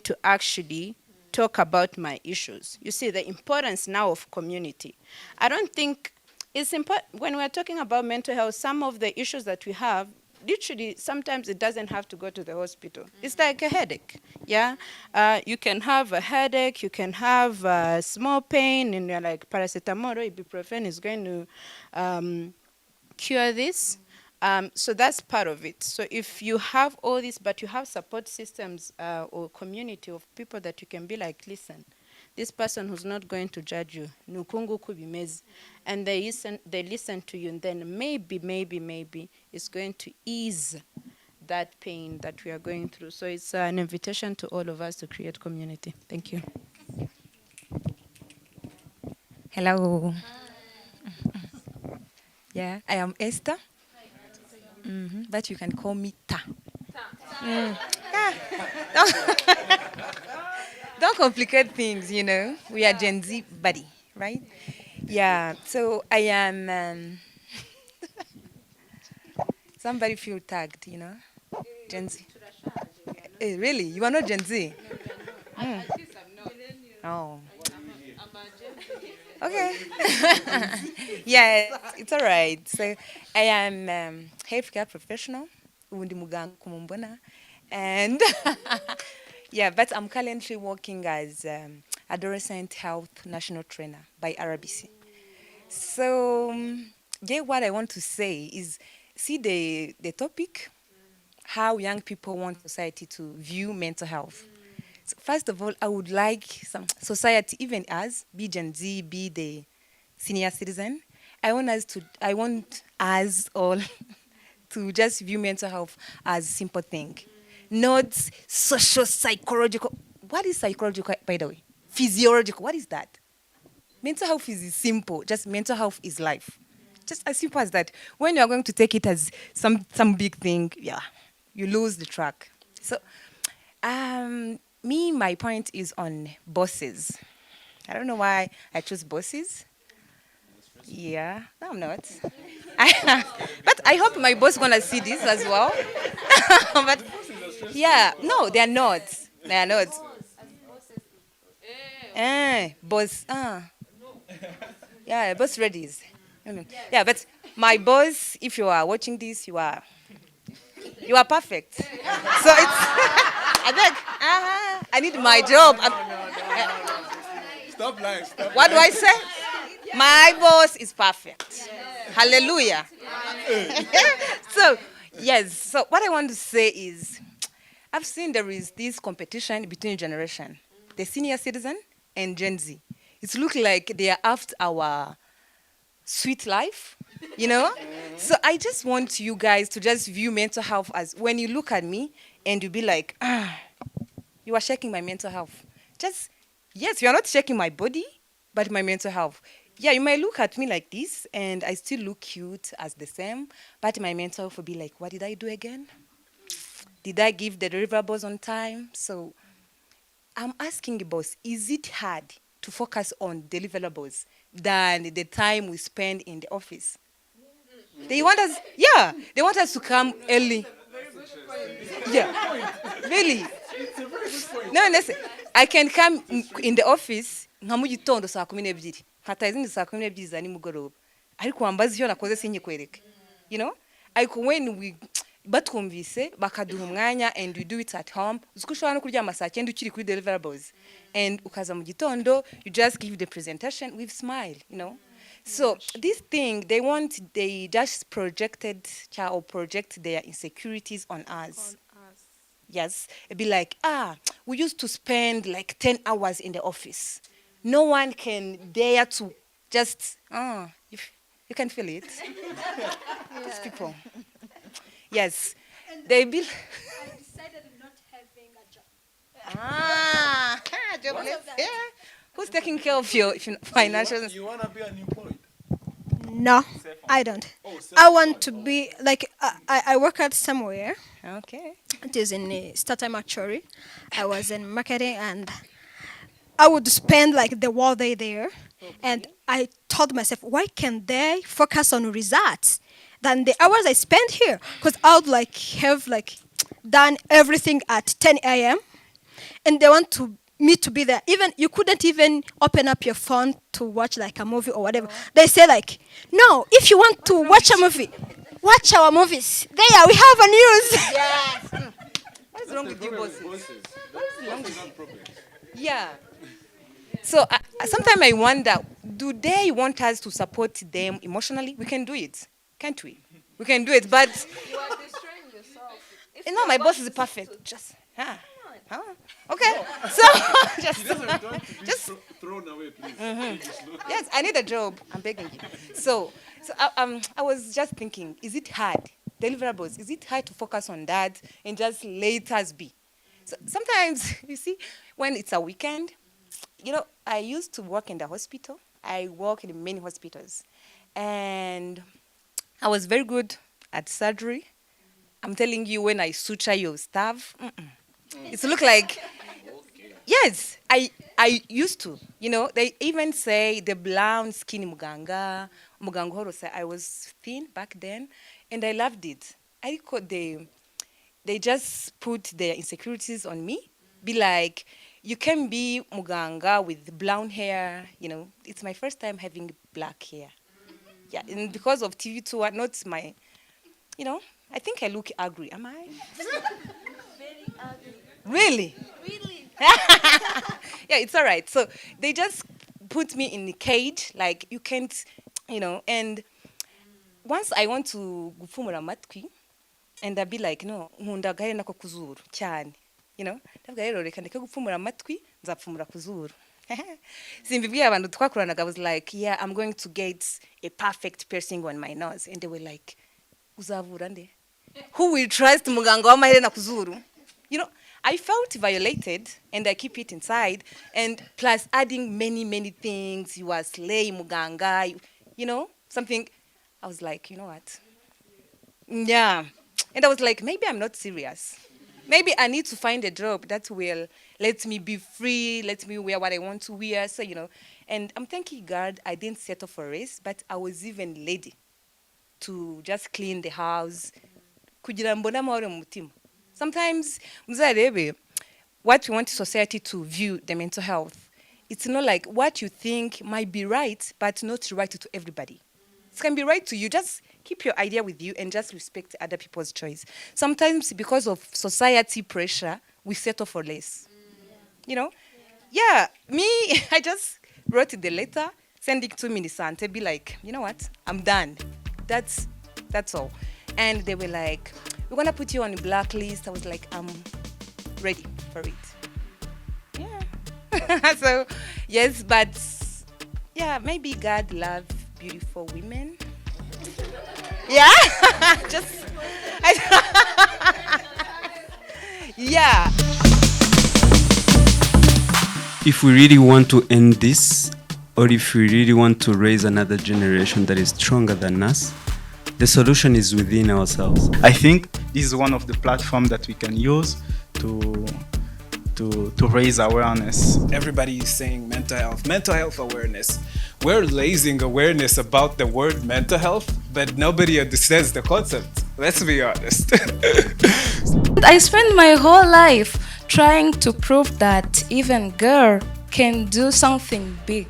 to actually talk about my issues? You see the importance now of community. I don't think it's important when we're talking about mental health. Some of the issues that we have, literally, sometimes it doesn't have to go to the hospital. It's like a headache, yeah? You can have a headache, you can have a small pain, and you're like, paracetamol or ibuprofen is going to cure this. So that's part of it. So if you have all this, but you have support systems or community of people that you can be like, listen, this person who's not going to judge you, nukungu kubimezi, and they listen to you, and then maybe it's going to ease that pain that we are going through. So it's an invitation to all of us to create community. Thank you. Hello. Yeah, I am Esther. But you can call me Ta. Yeah. Don't complicate things, you know. We are Gen Z buddy, right? Yeah, so I am... somebody feel tagged, you know? Gen Z. Really? You are not Gen Z? Oh. Okay. Yeah, it's all right. So I am healthcare professional, ubundi muganga kumumbona, and yeah, but I'm currently working as adolescent health national trainer by RBC. So yeah, what I want to say is, see the topic, how young people want society to view mental health. So first of all, I would like some society, even us, be Gen Z, be the senior citizen. I want us all to just view mental health as a simple thing, not social psychological. What is psychological, by the way? Physiological. What is that? Mental health is simple. Just mental health is life. Just as simple as that. When you are going to take it as some big thing, yeah, you lose the track. So, my point is on bosses. I don't know why I chose bosses. Yeah, no, I'm not. But I hope my boss gonna see this as well. But Yeah, no, they are not. They are not. Boss. Yeah, boss readies. Yeah, but my boss, if you are watching this, you are perfect. So it's I beg. I need my job. Stop lying. Stop What do I say? My boss is perfect. Hallelujah. So yes. So what I want to say is, I've seen there is this competition between generation, the senior citizen and Gen Z. It looks like they are after our sweet life, you know? So I just want you guys to just view mental health as when you look at me and you be like, you are checking my mental health. Just, yes, you are not checking my body, but my mental health. Yeah, you might look at me like this and I still look cute as the same, but my mental health will be like, what did I do again? Did I give the deliverables on time? So I'm asking the boss, is it hard to focus on deliverables than the time we spend in the office? They want us, yeah, they want us to come early. Yeah, really. No, listen, I can come in the office nka mu gitondo saa 12 nkataha izindi saa 12 za nimugoroba ariko wambaza icyo nakoze sinyikwereke, you know, ariko when we batwumvise bakaduha umwanya and we do it at home, uziko ushobora no kuryama saa 9 ukiri kuri deliverables and ukaza mu gitondo, you just give the presentation with smile, you know. So this thing they just projected or project their insecurities on us. Yes, it'd be like, we used to spend like 10 hours in the office. No one can dare to just, if you can feel it. These people. Yes, they be. I decided not having a job. Jobless. Yeah. Who's taking care of your financial? You wanna be unemployed? No, I don't. I want to be like I work at somewhere. Okay. It is in Startime actually. I was in marketing and I would spend like the whole day there. And I told myself, why can't they focus on results than the hours I spend here? Because I would like have like done everything at 10 a.m. and they want me to be there. Even you couldn't even open up your phone to watch like a movie or whatever. They say like, no, if you want to watch a movie, watch our movies. There we have a news. Yes. What is wrong with you bosses? Yeah. So sometimes I wonder, do they want us to support them emotionally? We can do it, can't we? We can do it, but You are destroying yourself. If no, my boss is perfect. Just okay. So just Thrown away, please. yes, I need a job. I'm begging you. So I was just thinking, is it hard? Deliverables, is it hard to focus on that and just let us be? So sometimes, you see, when it's a weekend, you know, I used to work in the hospital. I work in many hospitals. And I was very good at surgery. I'm telling you, when I suture your stuff, it look like, yes, I used to. You know, they even say the brown skin muganga, muganga horose. I was thin back then, and I loved it. I thought they just put their insecurities on me. Be like, you can be muganga with brown hair. You know, it's my first time having black hair. Yeah, and because of TV2, not my, you know, I think I look ugly. Am I? very ugly. Really? Really? Yeah, it's all right. So they just put me in the cage, like you can't, you know. And once I want to gufumura amatwi, and I'd be like, no, nkunda gahera nako kuzuru cyane, you know. Ndavuga rero reka ndeke gupfumura amatwi, nzapfumura kuzuru. Simbibwiye abantu twakoranaga, I was like, yeah, I'm going to get a perfect piercing on my nose, and they were like, uzavura nde? Who will trust muganga w'amaherena kuzuru? You know, I felt violated and I keep it inside. And plus adding many things, you are slay muganga, you know, something. I was like, you know what? Yeah. And I was like, maybe I'm not serious. Maybe I need to find a job that will let me be free, let me wear what I want to wear. So, you know, and I'm thanking God I didn't settle for race, but I was even ready to just clean the house. Kugira mbone amahoro mu mutima. Sometimes, mzalebe, what we want society to view the mental health, it's not like what you think might be right, but not right to everybody. It can be right to you. Just keep your idea with you and just respect other people's choice. Sometimes, because of society pressure, we settle for less. You know? Yeah, me, I just wrote the letter, send it to Minister, and they be like, you know what? I'm done. That's that's all. And they were like, we're gonna put you on a blacklist. I was like, I'm ready for it. Yeah. So yes, but yeah, maybe God loves beautiful women. Yeah. Just yeah. If we really want to end this, or if we really want to raise another generation that is stronger than us, the solution is within ourselves. I think this is one of the platforms that we can use to raise awareness. Everybody is saying mental health awareness. We're raising awareness about the word mental health, but nobody understands the concept. Let's be honest. I spent my whole life trying to prove that even girl can do something big.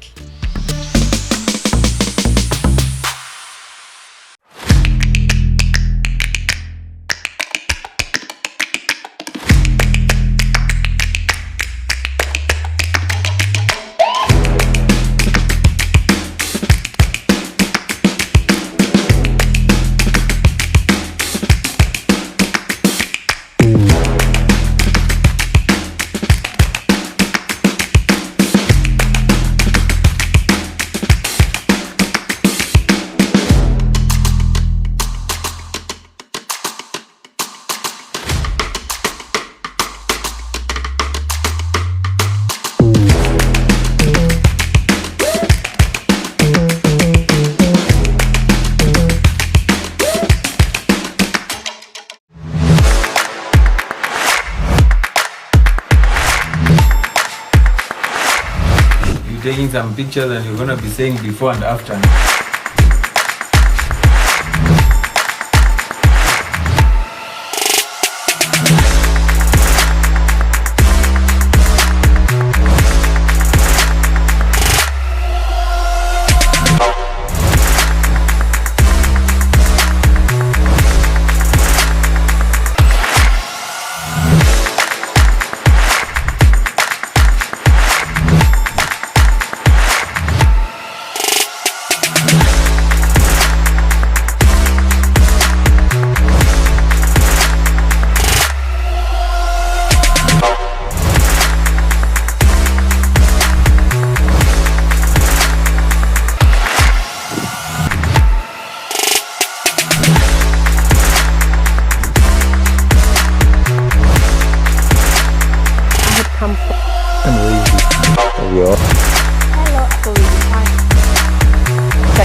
Taking some pictures and you're gonna be saying before and after.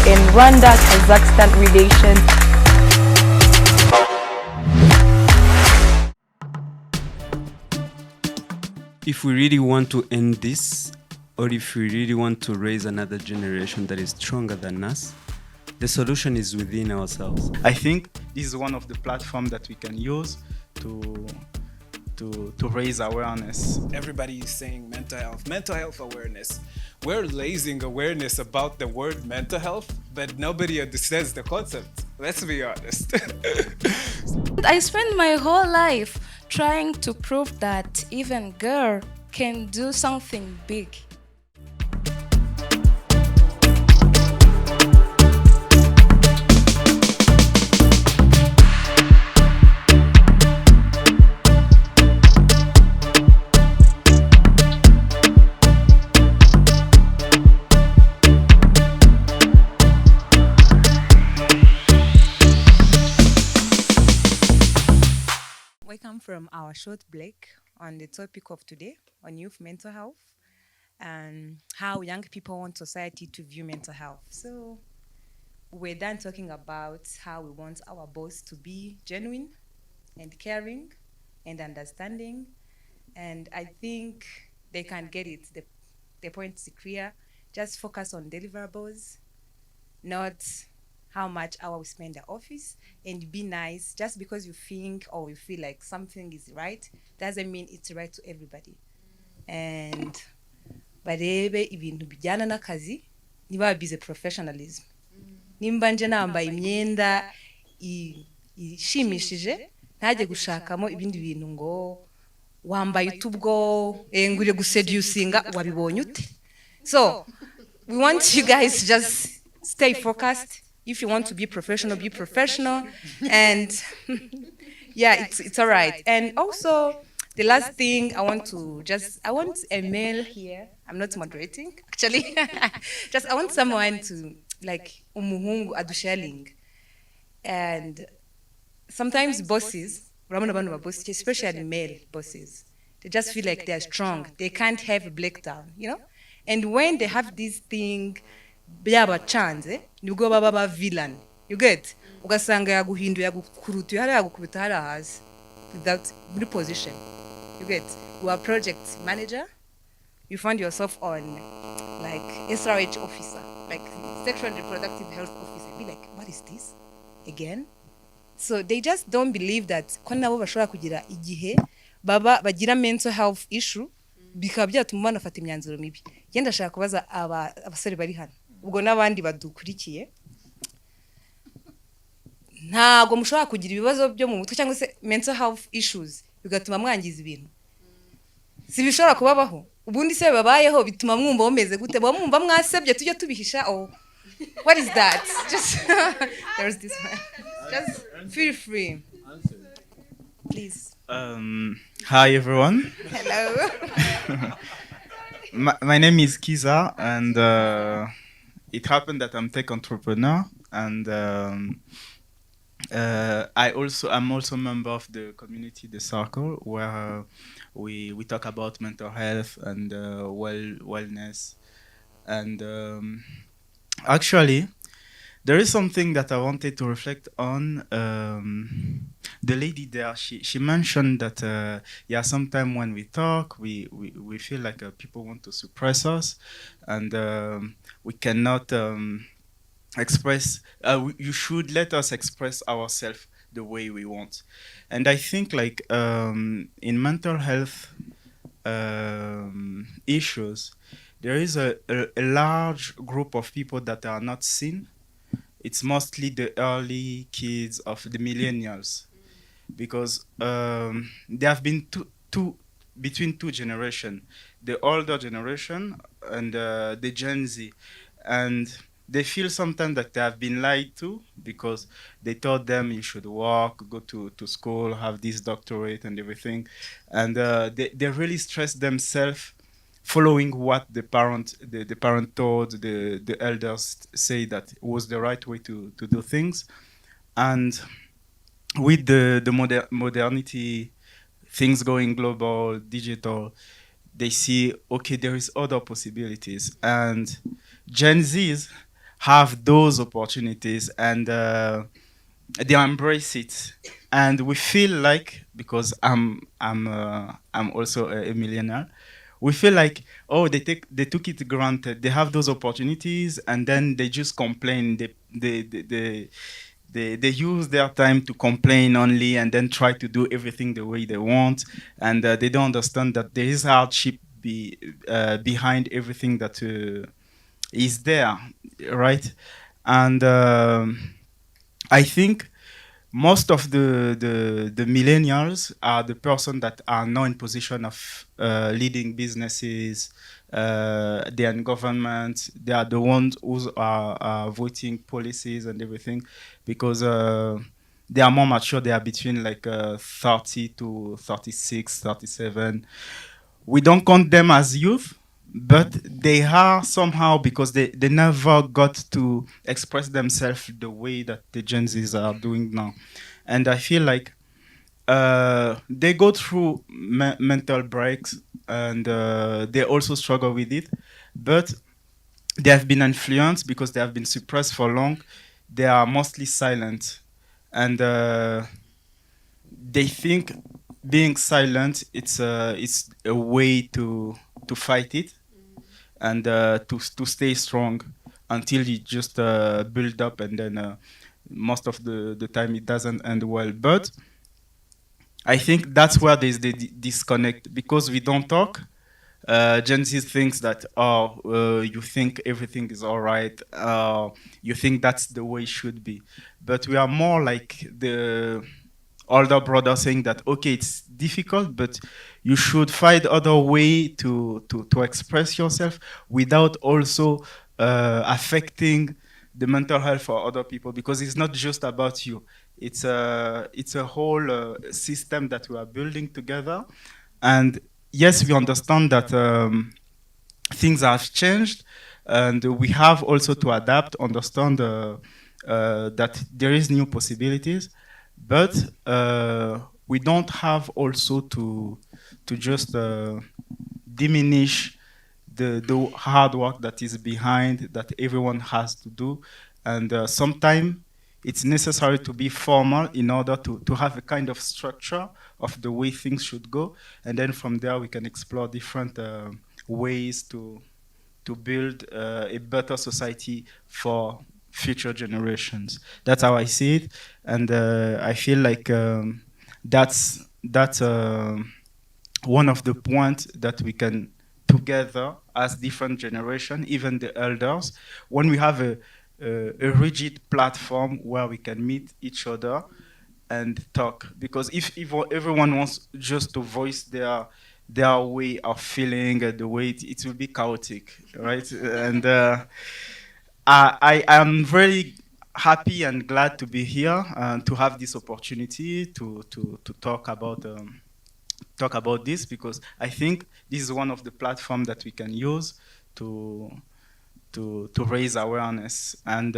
In Rwanda-Kazakhstan relations. If we really want to end this, or if we really want to raise another generation that is stronger than us, the solution is within ourselves. I think this is one of the platforms that we can use to raise awareness. Everybody is saying mental health awareness. We're raising awareness about the word mental health, but nobody understands the concept. Let's be honest. I spent my whole life trying to prove that even girl can do something big. Welcome from our short break on the topic of today on youth mental health and how young people want society to view mental health. So we're done talking about how we want our boss to be genuine and caring and understanding. And I think they can get it. The point is clear. Just focus on deliverables, not how much hour we spend at office, and be nice. Just because you think or you feel like something is right doesn't mean it's right to everybody. And barebe ibintu bijyana n'akazi niba bize professionalism. Nimba nje nambaye imyenda ishimishije ntajye gushakamo ibindi bintu ngo wambaye utubwo ngure guseducinga wabibonye ute. So we want you guys to just stay focused. If you want to be professional, be professional. And yeah, it's all right. And also, the last thing I want a male here. I'm not moderating, actually. I want someone to, like, umuhungu adushaling. And sometimes bosses, especially male bosses, they just feel like they're strong. They can't have a breakdown, you know? And when they have this thing, byaba chance, nibwo baba villain. You get? Ugasanga yaguhinduye yagukurutuye hari yagukubita hari hasi without good position. You get? You are project manager. You find yourself on like SRH officer, like sexual reproductive health officer. Be like, what is this? Again? So they just don't believe that ko nabo bashobora kugira igihe baba bagira mental health issue bikaba byatuma banafata imyanzuro mibi. Yenda ndashaka kubaza abasore bari hano ubwo n'abandi badukurikiye, ntago mushobora kugira ibibazo byo mu mutwe cyangwa se mental health issues bigatuma mwangiza ibintu, si bishobora kubabaho. Ubundi se babayeho bituma mwumva bameze gute? Mwumva mwasebye tujye tubihisha? Oh, what is that? Just there's this one. Just feel free. Please. Hi everyone. Hello. My name is Kiza, and it happened that I'm tech entrepreneur, and I'm also a member of the community, the circle, where we talk about mental health and wellness, and actually, there is something that I wanted to reflect on. The lady there, she mentioned that sometimes when we talk, we feel like people want to suppress us, and we cannot express. You should let us express ourselves the way we want, and I think like in mental health issues, there is a large group of people that are not seen. It's mostly the early kids of the millennials, because there have been between two generations, the older generation and the Gen Z, and they feel sometimes that they have been lied to, because they told them you should work, go to school, have this doctorate and everything, and they really stress themselves following what the parent told, the elders say that was the right way to do things. And with the modernity, things going global, digital, they see, okay, there is other possibilities, and Gen Zs have those opportunities, and they embrace it. And we feel like, because I'm also a millionaire, we feel like, oh, they took it granted. They have those opportunities, and then they just complain. They use their time to complain only, and then try to do everything the way they want, and they don't understand that there is hardship behind everything that is there, right? And I think most of the millennials are the person that are now in position of leading businesses, they are in government. They are the ones who are voting policies and everything, because they are more mature. They are between like 30 to 36, 37. We don't count them as youth, but they are somehow, because they never got to express themselves the way that the Gen Zs are doing now. And I feel like they go through mental breaks, and they also struggle with it, but they have been influenced because they have been suppressed for long. They are mostly silent, and they think being silent it's a way to fight it, and to stay strong. until it just build up, and then most of the time it doesn't end well. But I think that's where there's the disconnect, because we don't talk. Gen Z thinks that, you think everything is all right, you think that's the way it should be. But we are more like the older brother saying that, okay, it's difficult, but you should find other way to express yourself without also affecting the mental health for other people, because it's not just about you. It's a whole system that we are building together. And yes, we understand that things have changed, and we have also to adapt, understand that there is new possibilities, but we don't have also to just diminish the hard work that is behind, that everyone has to do. And sometimes it's necessary to be formal in order to have a kind of structure of the way things should go. And then from there, we can explore different ways to build a better society for future generations. That's how I see it. And I feel like that's one of the points that we can together as different generation, even the elders, when we have a rigid platform where we can meet each other and talk. Because if everyone wants just to voice their way of feeling, the way it will be chaotic, right? And I am very happy and glad to be here and to have this opportunity to talk about this, because I think this is one of the platforms that we can use to raise awareness. And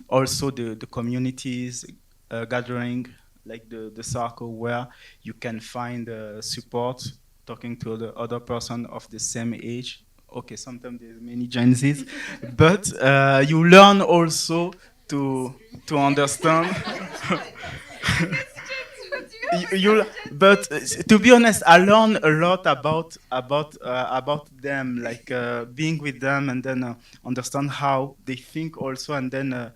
also the communities gathering, like the circle where you can find support, talking to the other person of the same age. Okay, sometimes there's many Gen Zs, but you learn also to understand. But to be honest, I learned a lot about them, like being with them, and then understand how they think also, and then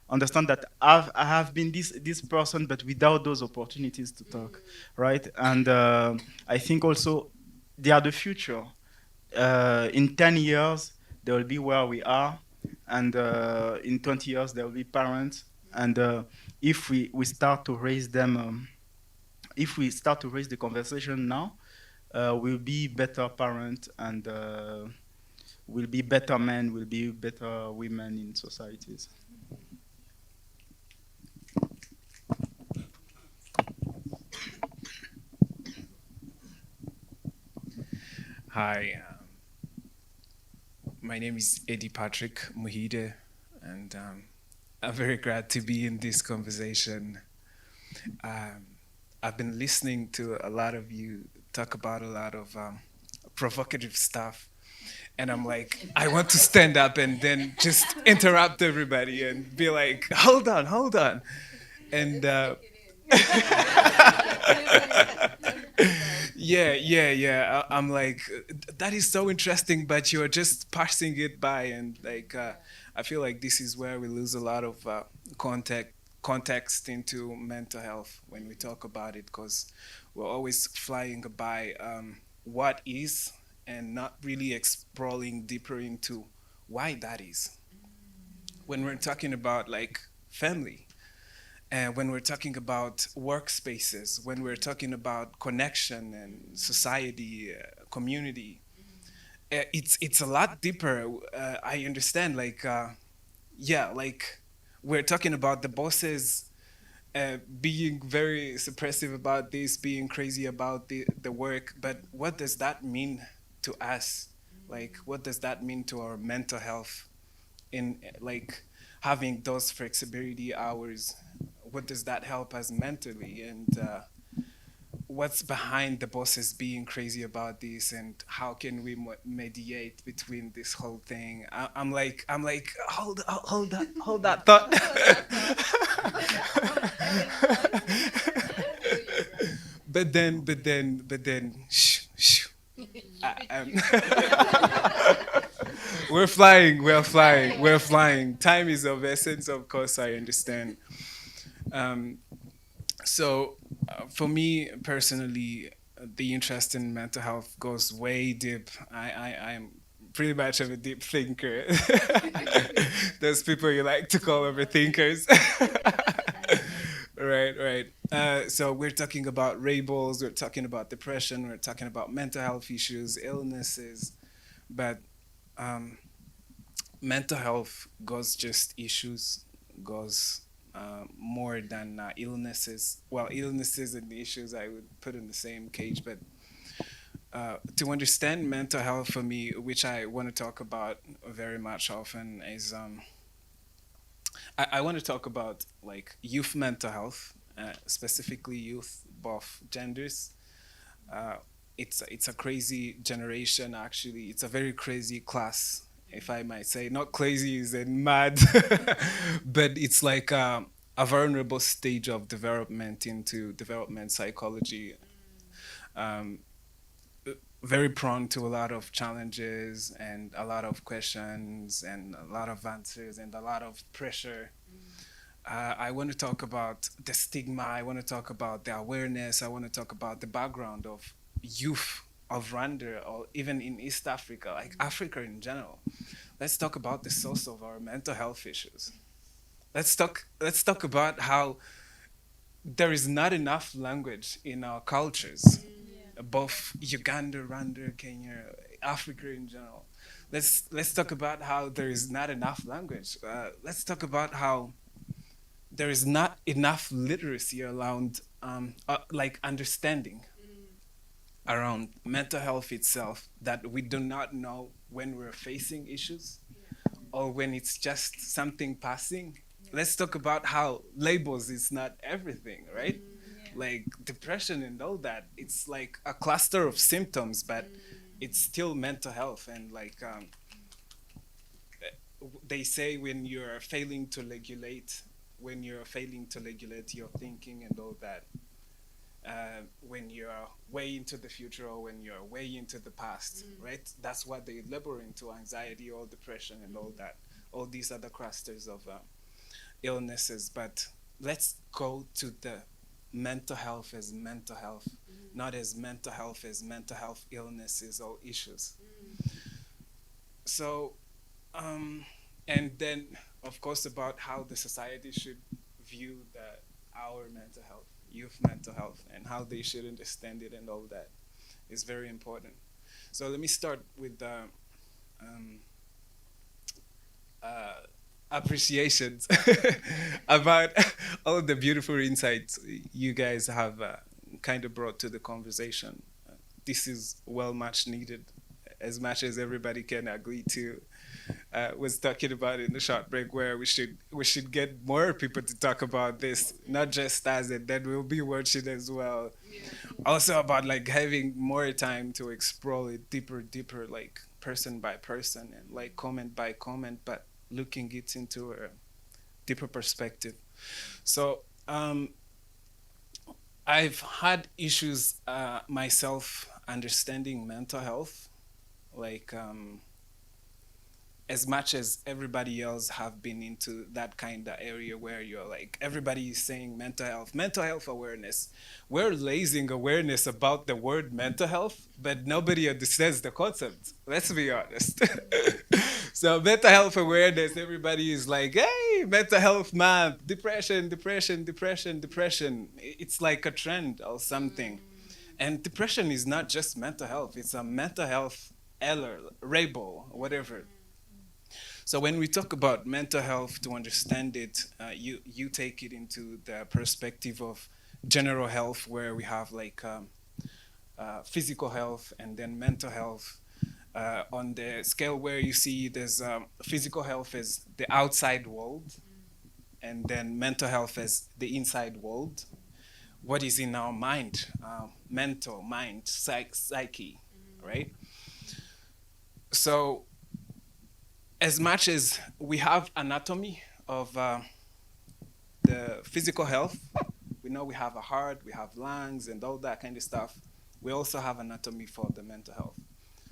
understand that I have been this person, but without those opportunities to talk, right? And I think also they are the future. In 10 years, they will be where we are, and in 20 years, they will be parents. And if we start to raise them. If we start to raise the conversation now, we'll be better parents, and we'll be better men, we'll be better women in societies. Hi, my name is Eddie Patrick Muhide, and I'm very glad to be in this conversation. I've been listening to a lot of you talk about a lot of provocative stuff, and I'm like, I want to stand up and then just interrupt everybody and be like, hold on, and yeah. I'm like, that is so interesting, but you're just passing it by, and like, I feel like this is where we lose a lot of context into mental health when we talk about it, because we're always flying by what is, and not really exploring deeper into why that is. When we're talking about like family, and when we're talking about workspaces, when we're talking about connection and society, community, it's a lot deeper. I understand, like, yeah, like we're talking about the bosses being very suppressive about this, being crazy about the work, but what does that mean to us? Like, what does that mean to our mental health in like having those flexibility hours? What does that help us mentally? And what's behind the bosses being crazy about this, and how can we mediate between this whole thing? I'm like, hold that thought. but then, shh. I, We're flying. We're flying. We're flying. Time is of essence, of course. I understand. Um, for me personally, the interest in mental health goes way deep. I'm pretty much of a deep thinker. Those people you like to call overthinkers. Right, right. So we're talking about labels, we're talking about depression, we're talking about mental health issues, illnesses, but um, mental health goes just issues, goes more than illnesses. Well, illnesses and issues I would put in the same cage, but to understand mental health for me, which I want to talk about very much often, is I want to talk about like youth mental health, specifically youth, both genders. Uh, it's a crazy generation. Actually, it's a very crazy class, if I might say. Not crazy is in mad, but it's like a vulnerable stage of development into development psychology. Um, very prone to a lot of challenges and a lot of questions and a lot of answers and a lot of pressure. I want to talk about the stigma. I want to talk about the awareness. I want to talk about the background of youth of Rwanda or even in East Africa, like Africa in general. Let's talk about the source of our mental health issues. Let's talk about how there is not enough language in our cultures, both Uganda, Rwanda, Kenya, Africa in general. Let's talk about how there is not enough language. Let's talk about how there is not enough literacy around like understanding around mental health itself, that we do not know when we're facing issues or when it's just something passing. Let's talk about how labels is not everything, right? Like depression and all that, it's like a cluster of symptoms, but it's still mental health. And like they say, when you're failing to regulate your thinking and all that, when you're way into the future or when you're way into the past, right? That's what they label into anxiety or depression and all that, all these other clusters of illnesses. But let's go to the mental health as mental health, not as mental health as mental health illnesses or issues. So, and then of course about how the society should view our mental health, youth mental health, and how they should understand it and all that is very important. So let me start with appreciations about all the beautiful insights you guys have kind of brought to the conversation. This is well much needed, as much as everybody can agree to. Was talking about in the short break, where we should get more people to talk about this, not just us, and then we'll be watching as well. Also about like having more time to explore it deeper, like person by person and like comment by comment, but looking it into a deeper perspective. So I've had issues myself understanding mental health, like as much as everybody else have been into that kind of area where you're like, everybody is saying mental health awareness. We're raising awareness about the word mental health, but nobody understands the concept. Let's be honest. So mental health awareness, everybody is like, hey, mental health month, depression, depression, depression, depression. It's like a trend or something. And depression is not just mental health, it's a mental health error, label, whatever. So when we talk about mental health, to understand it, you take it into the perspective of general health, where we have like physical health and then mental health. On the scale where you see there's physical health as the outside world, and then mental health as the inside world. What is in our mind, mental, mind, psyche, right? So as much as we have anatomy of the physical health, we know we have a heart, we have lungs and all that kind of stuff. We also have anatomy for the mental health.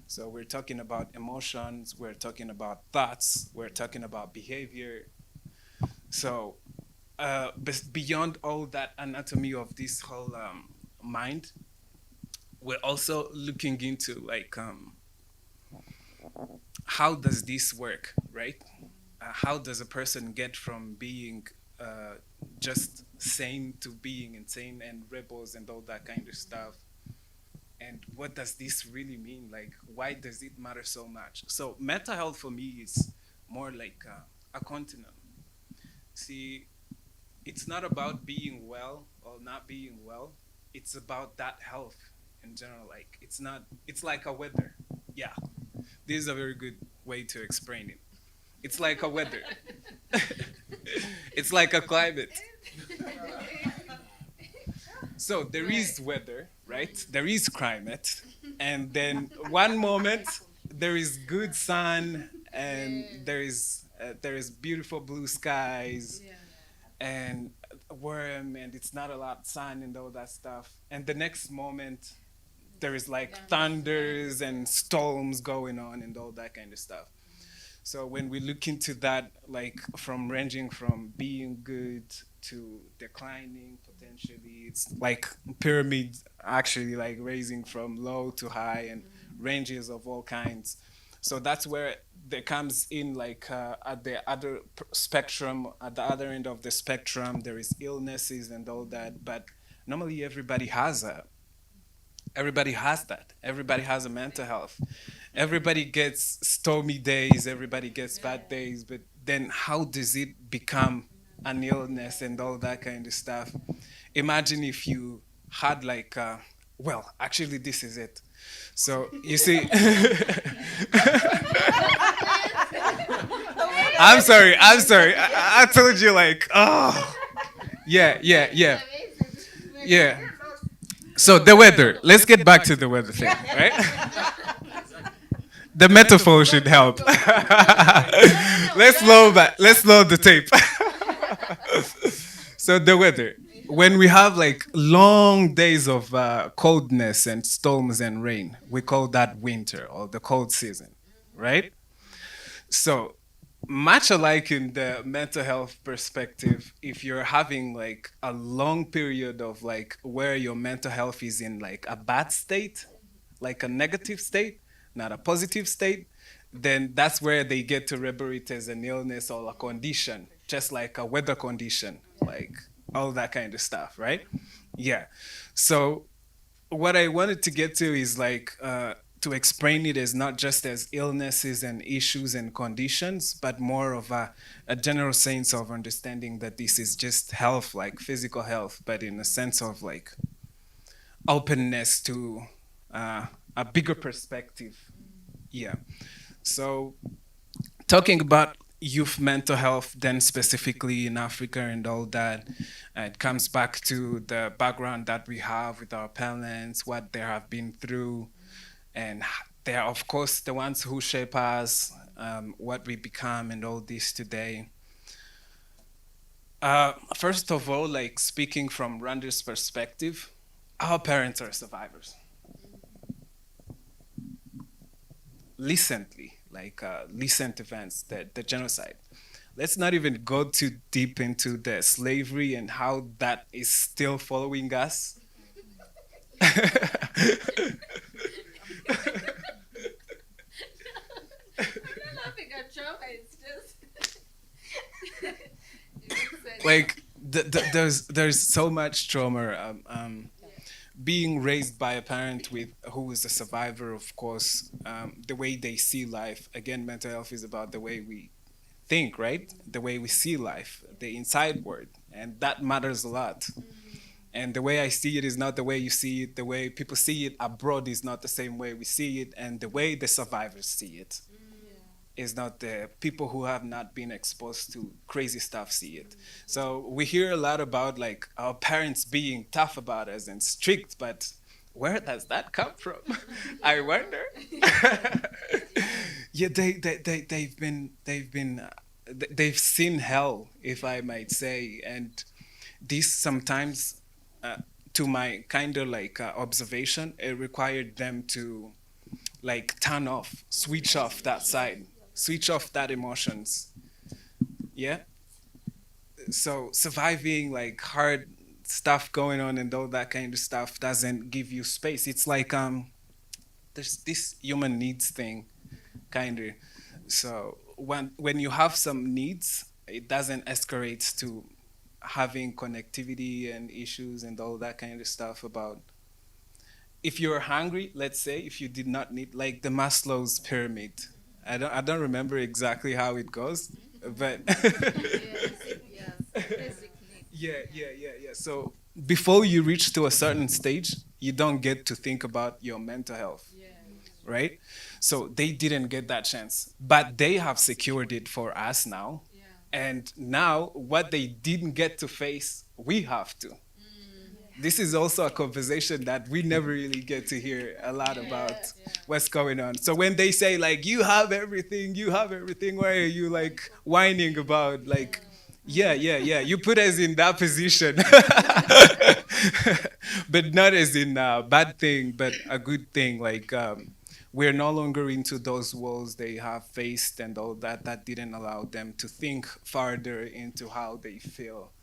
So we're talking about emotions, we're talking about thoughts, we're talking about behavior. So beyond all that anatomy of this whole mind, we're also looking into like how does this work, right? How does a person get from being just sane to being insane and rebels and all that kind of stuff? And what does this really mean? Like, why does it matter so much? So, mental health for me is more like a continuum. See, it's not about being well or not being well. It's about that health in general. Like, it's not. It's like a weather. Yeah, this is a very good way to explain it. It's like a weather. It's like a climate. So there is weather, right? There is climate, and then one moment there is good sun, and there is beautiful blue skies, and warm, and it's not a lot of sun and all that stuff. And the next moment there is like thunders and storms going on and all that kind of stuff. So when we look into that, like from ranging from being good to declining potentially, it's like pyramids actually like raising from low to high and ranges of all kinds. So that's where there comes in like at the other spectrum, at the other end of the spectrum, there is illnesses and all that. But normally everybody has that. Everybody has a mental health. Everybody gets stormy days, everybody gets bad days, but then how does it become an illness and all that kind of stuff? Imagine if you had like, well, actually, this is it. So you see, I'm sorry. I told you like, oh, yeah. So the weather. Let's get back to the weather thing, right? The metaphor should help. Let's load the tape. So the weather. When we have like long days of coldness and storms and rain, we call that winter or the cold season, right? So much alike in the mental health perspective, if you're having like a long period of like where your mental health is in like a bad state, like a negative state, not a positive state, then that's where they get to label it as an illness or a condition, just like a weather condition, like all that kind of stuff, right? Yeah. So what I wanted to get to is like to explain it as not just as illnesses and issues and conditions, but more of a general sense of understanding that this is just health, like physical health, but in a sense of like openness to a bigger perspective. Yeah. So talking about youth mental health, then specifically in Africa and all that, it comes back to the background that we have with our parents, what they have been through, and they are, of course, the ones who shape us, what we become, and all this today. First of all, like speaking from Randy's perspective, our parents are survivors. Recently, like recent events, the genocide. Let's not even go too deep into the slavery and how that is still following us. Like there's so much trauma. Being raised by a parent with who is a survivor, of course, the way they see life. Again, mental health is about the way we think, right? The way we see life, the inside world, and that matters a lot. And the way I see it is not the way you see it. The way people see it abroad is not the same way we see it, and the way the survivors see it is not the people who have not been exposed to crazy stuff see it. So we hear a lot about like our parents being tough about us and strict, but where does that come from? I wonder. Yeah, they've seen hell, if I might say, and this sometimes, to my kind of like observation, it required them to like turn off, switch off that side, switch off that emotions. Yeah. So surviving like hard stuff going on and all that kind of stuff doesn't give you space. It's like there's this human needs thing, kind of. So when you have some needs, it doesn't escalate to having connectivity and issues and all that kind of stuff. About if you're hungry, let's say, if you did not need, like the Maslow's pyramid. I don't remember exactly how it goes, but yeah. So before you reach to a certain stage, you don't get to think about your mental health, right? So they didn't get that chance, but they have secured it for us now. And now what they didn't get to face, we have to. This is also a conversation that we never really get to hear a lot about what's going on. So when they say like you have everything, why are you like whining about like yeah, you put us in that position. But not as in a bad thing, but a good thing. Like we're no longer into those walls they have faced and all that. That didn't allow them to think farther into how they feel.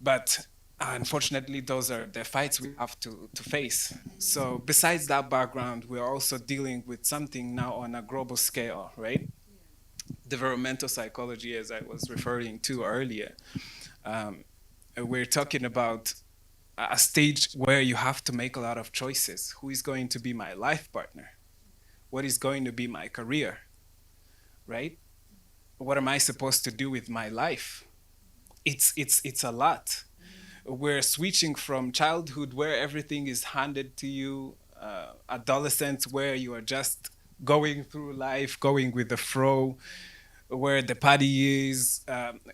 But unfortunately, those are the fights we have to face. So besides that background, we're also dealing with something now on a global scale, right? Developmental psychology, as I was referring to earlier. We're talking about a stage where you have to make a lot of choices. Who is going to be my life partner? What is going to be my career? Right? What am I supposed to do with my life? It's a lot. We're switching from childhood where everything is handed to you, adolescence where you are just going through life, going with the flow, where the party is,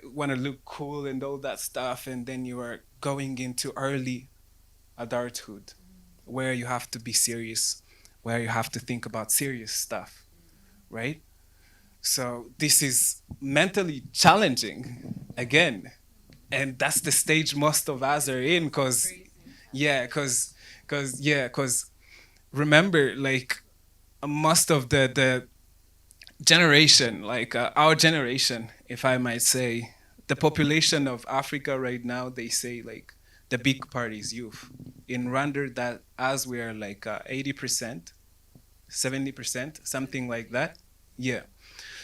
want to look cool and all that stuff, and then you are going into early adulthood, where you have to be serious, where you have to think about serious stuff, right? So this is mentally challenging again, and that's the stage most of us are in, because remember, like most of the generation, like our generation, if I might say, the population of Africa right now, they say like the big part is youth. In Rwanda, that as we are like 80%, 70%, something like that. Yeah.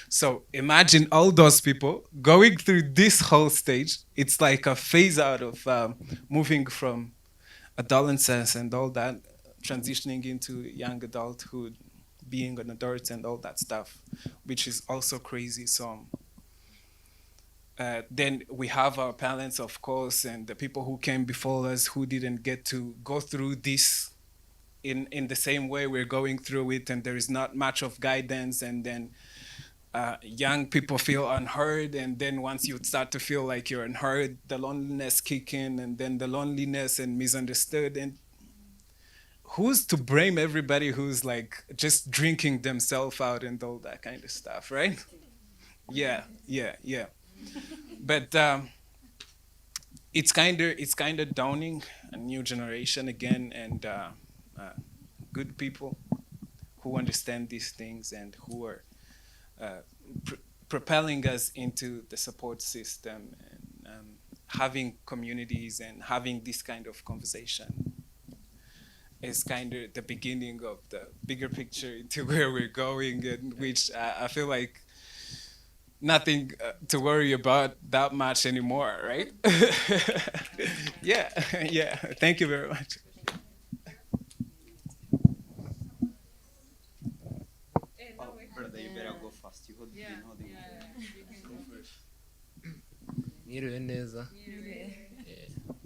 So imagine all those people going through this whole stage. It's like a phase out of moving from adolescence and all that, transitioning into young adulthood, being an adult and all that stuff, which is also crazy. So then we have our parents, of course, and the people who came before us who didn't get to go through this in the same way we're going through it, and there is not much of guidance, and then young people feel unheard, and then once you start to feel like you're unheard, the loneliness kick in, and then the loneliness and misunderstood, and who's to blame everybody who's like just drinking themselves out and all that kind of stuff, right? Yeah. But it's kind of dawning a new generation again, and good people who understand these things and who are propelling us into the support system, and having communities and having this kind of conversation is kind of the beginning of the bigger picture into where we're going, and which I feel like nothing to worry about that much anymore, right? Yeah. Thank you very much. Brother, you better go fast. You hold the Mwiriwe neza.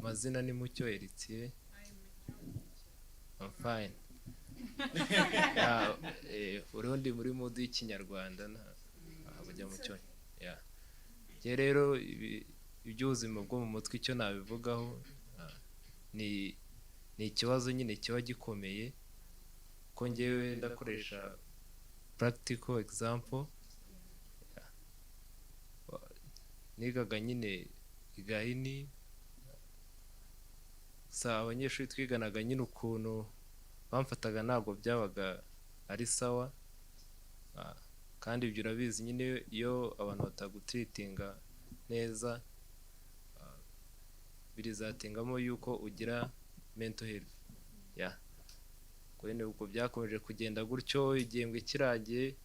Mazina ni Mucyo Eritier. I'm fine. Urundi muri mode y'ikinyarwanda abajya mu cyo. Je rero iby'ubuzima bwo mu mutwe icyo nabivugaho ni ikibazo nyine kiba gikomeye ko ngewe ndakoresha practical example. Nigaga nyine igahini, sa abanyeshuri twiganaga nyine ukuntu bamfataga ntabwo byabaga ari sawa. Kandi ibyo urabizi nyine iyo abantu batagutreatinga neza birizatingamo yuko ugira mental health. Kwene uko byakomeje kugenda gutyo igihembwe kiragiye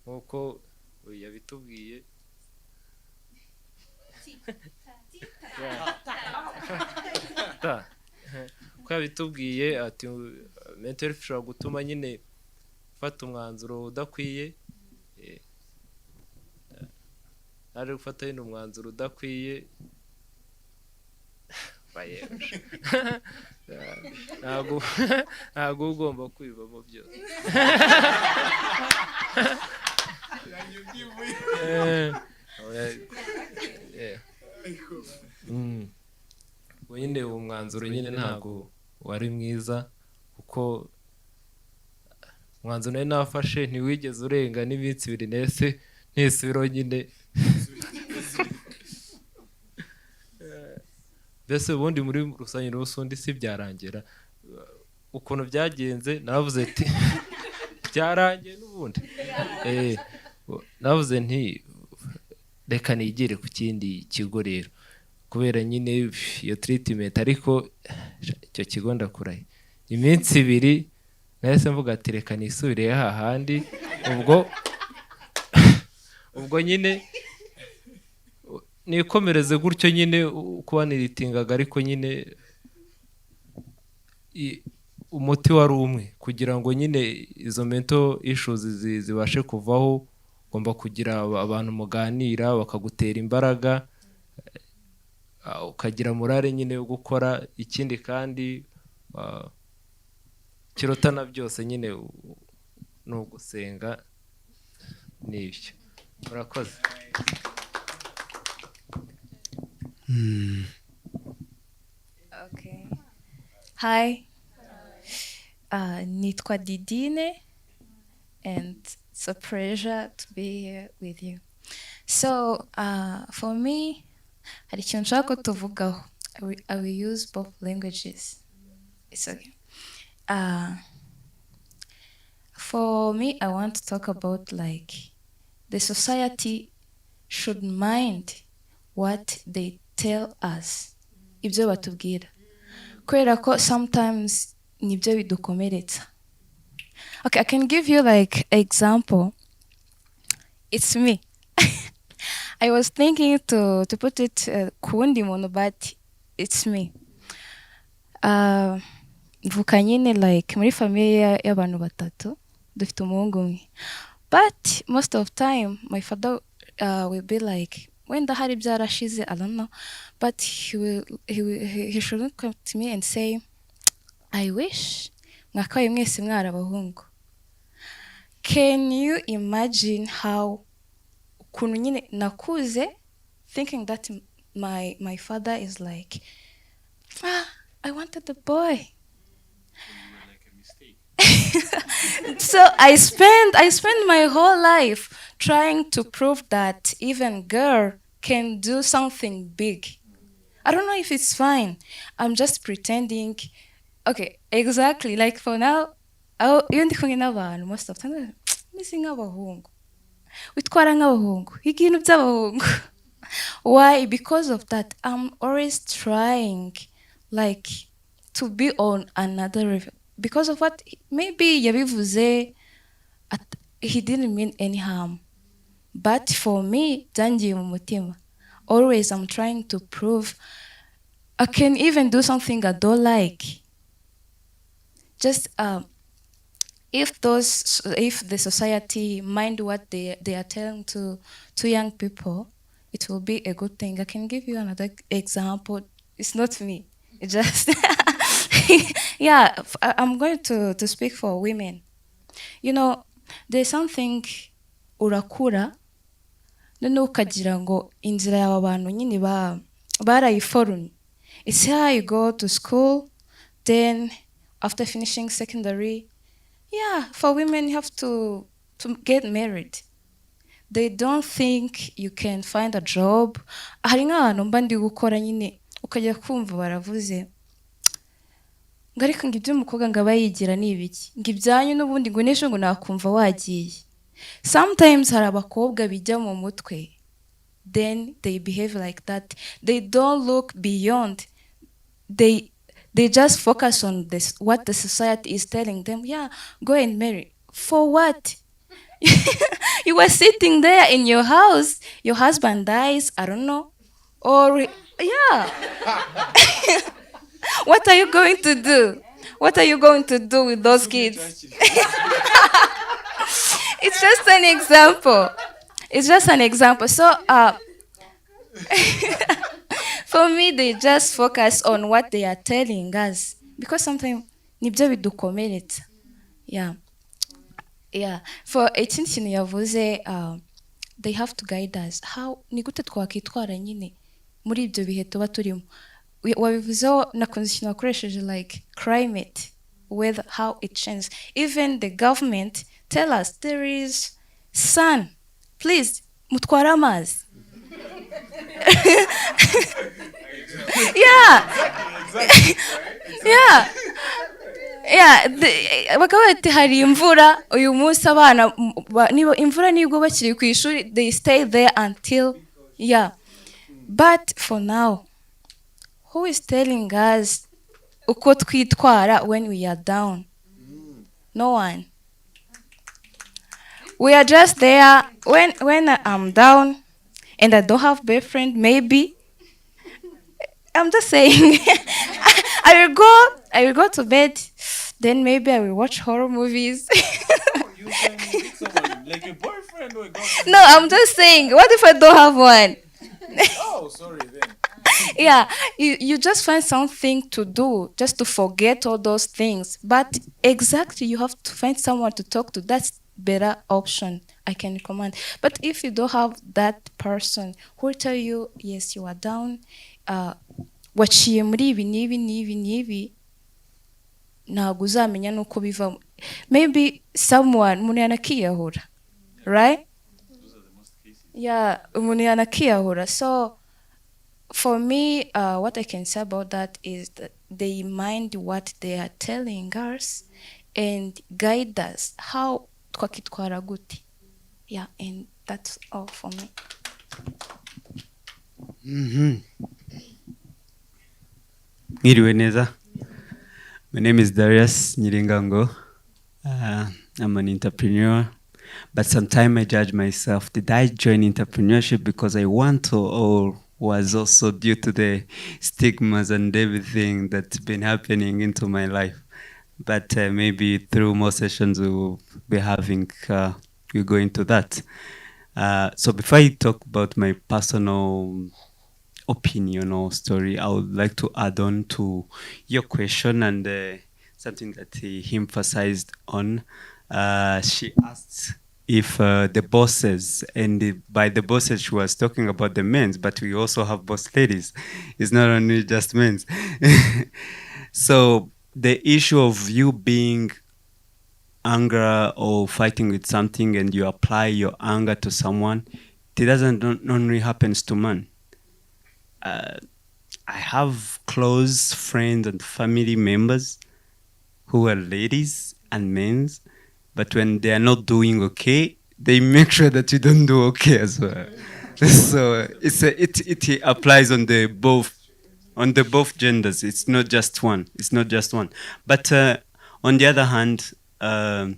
nkuko yabitubwiye. Uko yabitubwiye ati mental health ishobora gutuma nyine ufata umwanzuro udakwiye. Naje gufata yino umwanzuro udakwiye ntabwo ugomba kwibamo byose. Nyine uwo mwanzuro nyine ntabwo wari mwiza kuko umwanzuro nari nafashe ntiwigeze urenga n'iminsi 2 n'isubiro nyine. Mbese ubundi muri rusange n'ubusundi si byarangira ukuntu byagenze. Navuze ati byarangiye n'ubundi navuze nti reka nigire ku kindi kigo rero kubera nyine iyo treatment. Ariko icyo kigo ndakuraye iminsi 2 nahise mvuga ati reka nisubire hahandi. ubwo nyine nikomereze gutyo nyine kuba niritingaga. Ariko nyine umuti wari umwe kugira ngo nyine izo mental issues zibashe kuvaho. Ugomba kugira abantu muganira bakagutera imbaraga ukagira morale nyine yo gukora. Ikindi kandi kirotana byose nyine ni ugusenga. Nibyo. Murakoze. Okay. Hi. Nitwa Didine, and it's a pleasure to be here with you. So, for me, hari ikintu nshaka ko tuvugaho. I will use both languages. It's okay. For me, I want to talk about like the society should mind what they tell us. Ibyo batubwira. Kubera ko sometimes nibyo bidukomeretsa. Okay, I can give you like an example. It's me. I was thinking to put it kuundi muntu, but it's me. Mvuka nyine like muri famille y'abantu batatu, dufite umuhungu umwe. But most of time my father will be like, wenda hari byarashize, I don't know, but he shouldn't come to me and say, I wish mwakabaye mwese mwari abahungu. Can you imagine how ukuntu nyine nakuze thinking that my father is like, I wanted a boy. So I spend my whole life trying to prove that even girl can do something big. I don't know if it's fine. I'm just pretending. Okay, exactly. Like for now, iyo ndi kumwe n'abantu most of the time misi nk'abahungu, witwara nk'abahungu, ibintu by'abahungu. Why? Because of that, I'm always trying like to be on another level. Because of what maybe yabivuze, he didn't mean any harm, but for me byangiye mu mutima. Always I'm trying to prove I can even do something I don't like. Just if the society mind what they are telling to young people, it will be a good thing. I can give you another example. It's not me. It just yeah. I'm going to speak for women. You know, there's something urakura none ukagira ngo inzira y'aba bantu nyine barayiforumye. It's how you go to school, then after finishing secondary, yeah, for women you have to get married. They don't think you can find a job. Hari nk'ahantu mba ndi gukora nyine ukajya kumva baravuze ngo ariko ngo iby'umukobwa ngo aba yigira ni ibiki, ngo ibyanyu n'ubundi ngo n'ejo ngo nakumva wagiye. Sometimes hari abakobwa bijya mu mutwe, then they behave like that. They don't look beyond. They just focus on this what the society is telling them. Yeah, go and marry. For what? You were sitting there in your house, your husband dies, I don't know. Or yeah. What are you going to do? What are you going to do with those kids? It's just an example. It's just an example. So for me, they just focus on what they are telling us because sometimes nibyo bidukomeretsa. Yeah. Yeah. For ikindi kintu yavuze, they have to guide us. How ni gute twakwitwara nyine muri ibyo bihe tuba turimo. Wabivuzeho nakunze ikintu wakoresheje like climate, weather, how it changes. Even the government tell us there is sun. Please, mutware amazi. Yeah. Yeah. Yeah, bakaba bati hari imvura uyu munsi abana niba imvura nibwo bakiri ku ishuri, they stay there until yeah. But for now, who is telling us uko twitwara when we are down? No one. We are just there when I'm down and I don't have boyfriend, maybe I'm just saying I will go to bed, then maybe I will watch horror movies. You can meet someone like a boyfriend or a girlfriend. No, I'm just saying, what if I don't have one? Oh, sorry then. Yeah, you just find something to do just to forget all those things. But exactly, you have to find someone to talk to. That's better option I can recommend. But if you don't have that person who will tell you, yes, you are down, waciye muri ibi n'ibi n'ibi n'ibi, ntabwo uzamenya nuko bivamo. Maybe someone umuntu yanakiyahura, right? Yeah, umuntu yanakiyahura. So for me, what I can say about that is that they mind what they are telling us and guide us how twakitwara gute. Yeah, and that's all for me. Mwiriwe neza. My name is Darius Nyiringango. I'm an entrepreneur, but sometimes I judge myself. Did I join entrepreneurship because I want to, or was also due to the stigmas and everything that's been happening into my life? But maybe through more sessions we'll be having, we'll go into that. So before I talk about my personal opinion or story, I would like to add on to your question and something that he emphasized on. She asked if the bosses, and by the bosses she was talking about the men's, but we also have boss ladies. It's not only just men's. So the issue of you being anger or fighting with something and you apply your anger to someone, it doesn't only happens to men. I have close friends and family members who are ladies and men, but when they are not doing okay, they make sure that you don't do okay as well. So it applies on the both genders. It's not just one. But on the other hand, I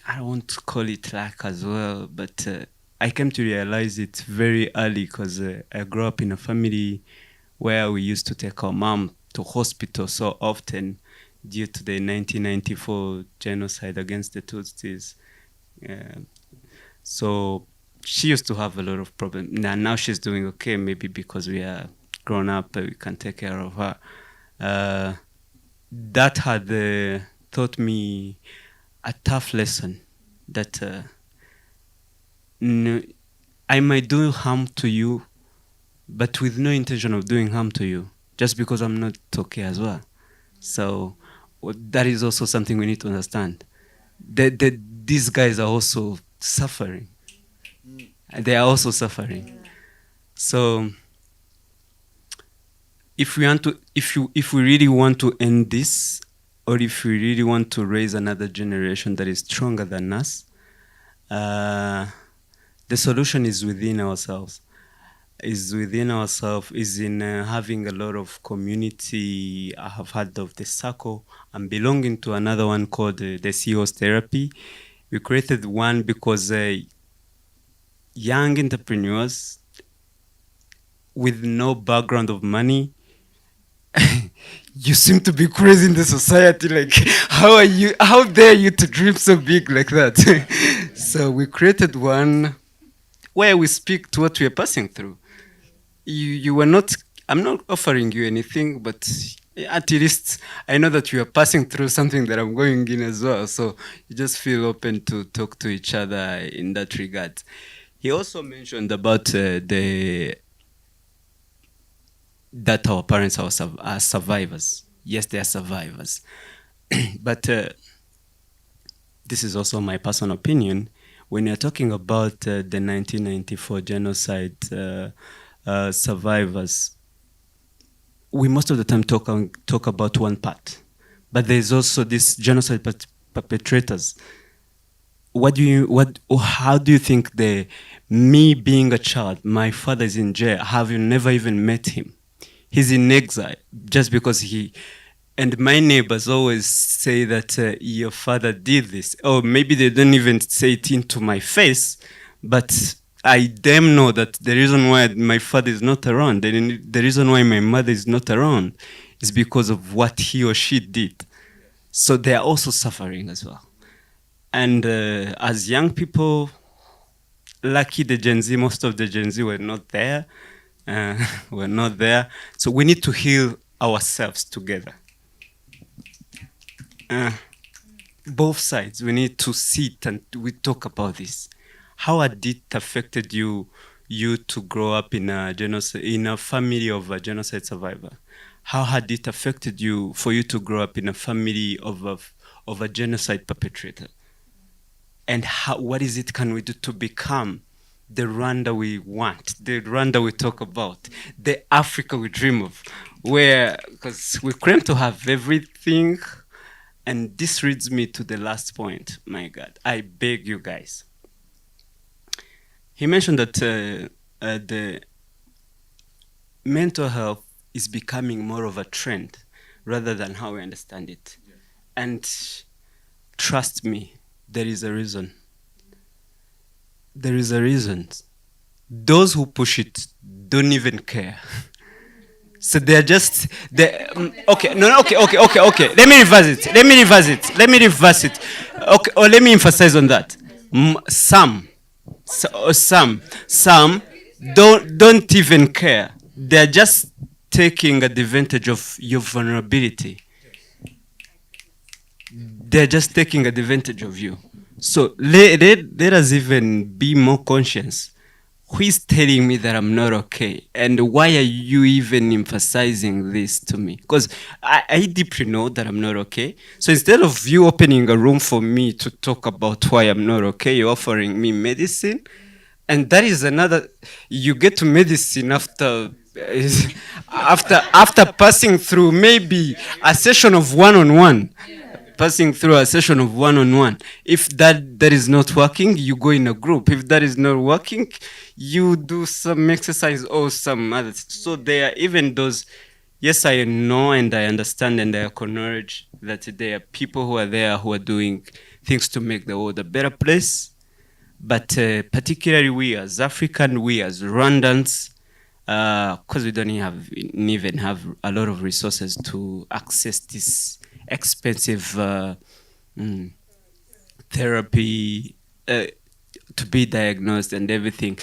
don't want to call it lack as well, but I came to realize it very early because I grew up in a family where we used to take our mom to hospital so often due to the 1994 genocide against the Tutsis. So she used to have a lot of problems. Now she's doing okay, maybe because we are grown up, we can take care of her. That had taught me a tough lesson that I might do harm to you, but with no intention of doing harm to you, just because I'm not okay as well. So that is also something we need to understand. These guys are also suffering. They are also suffering. So if we really want to end this, or if we really want to raise another generation that is stronger than us, the solution is within ourselves. Is in having a lot of community. I have heard of the circle. I'm belonging to another one called the CEO's Therapy. We created one because young entrepreneurs with no background of money, you seem to be crazy in the society. Like, how dare you to dream so big like that? So we created one where we speak to what we are passing through. You were not, I'm not offering you anything, but at least I know that you are passing through something that I'm going in as well. So you just feel open to talk to each other in that regard. He also mentioned about that our parents are survivors. Yes, they are survivors. But this is also my personal opinion. When you're talking about the 1994 genocide survivors, we most of the time talk about one part, but there's also this genocide perpetrators. How do you think me being a child, my father is in jail, have you never even met him? He's in exile just because and my neighbors always say that your father did this. Or maybe they don't even say it into my face, but I damn know that the reason why my father is not around, the reason why my mother is not around is because of what he or she did. So they are also suffering as well. And as young people, lucky the Gen Z, most of the Gen Z were not there. We're not there. So we need to heal ourselves together. Both sides, we need to sit and we talk about this. How had it affected you to grow up in a family of a genocide survivor? How had it affected you for you to grow up in a family of a genocide perpetrator? And what is it can we do to become the Rwanda we want, the Rwanda we talk about, the Africa we dream of, because we claim to have everything. And this leads me to the last point. My God, I beg you guys. He mentioned that the mental health is becoming more of a trend rather than how we understand it. Yeah. And trust me, there is a reason. There is a reason. Those who push it don't even care. So they're just okay. Let me reverse it. Okay, or let me emphasize on that. Some don't even care. They're just taking advantage of your vulnerability. They're just taking advantage of you. So let us even be more conscious. Who is telling me that I'm not okay? And why are you even emphasizing this to me? Because I deeply know that I'm not okay. So instead of you opening a room for me to talk about why I'm not okay, you're offering me medicine. And that is another, you get to medicine after passing through maybe a session of one-on-one. Passing through a session of one-on-one. If that is not working, you go in a group. If that is not working, you do some exercise or some other. So there are even those, yes, I know and I understand and I acknowledge that there are people who are there who are doing things to make the world a better place. But particularly we as African, we as Rwandans, because we don't even have a lot of resources to access this expensive therapy to be diagnosed and everything.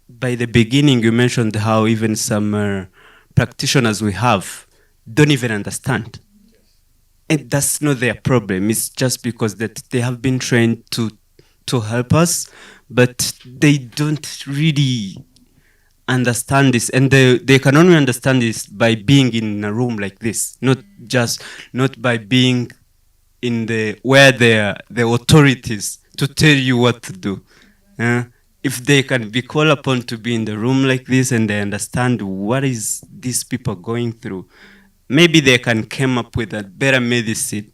By the beginning, you mentioned how even some practitioners we have don't even understand. And that's not their problem. It's just because that they have been trained to help us, but they don't really understand this, and they can only understand this by being in a room like this, not by being in where the authorities to tell you what to do. if they can be called upon to be in the room like this and they understand what is these people going through, maybe they can come up with a better medicine,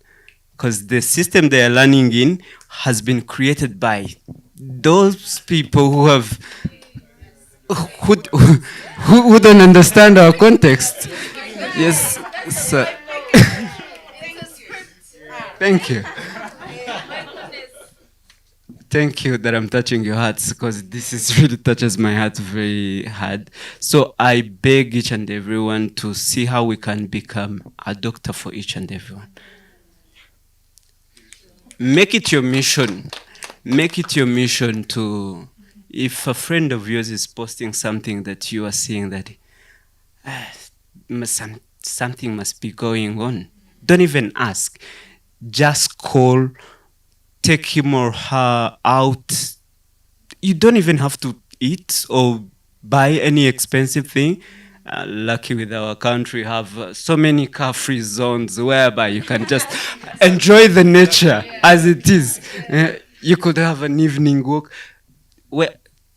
because the system they are learning in has been created by those people who have who don't understand our context. Yes, sir. Thank you. Thank you that I'm touching your hearts, because this is really touches my heart very hard. So I beg each and everyone to see how we can become a doctor for each and everyone. Make it your mission. Make it your mission to, if a friend of yours is posting something that you are seeing that something must be going on, don't even ask. Just call, take him or her out. You don't even have to eat or buy any expensive thing. Lucky with our country, have so many car-free zones whereby you can just enjoy the nature as it is. You could have an evening walk where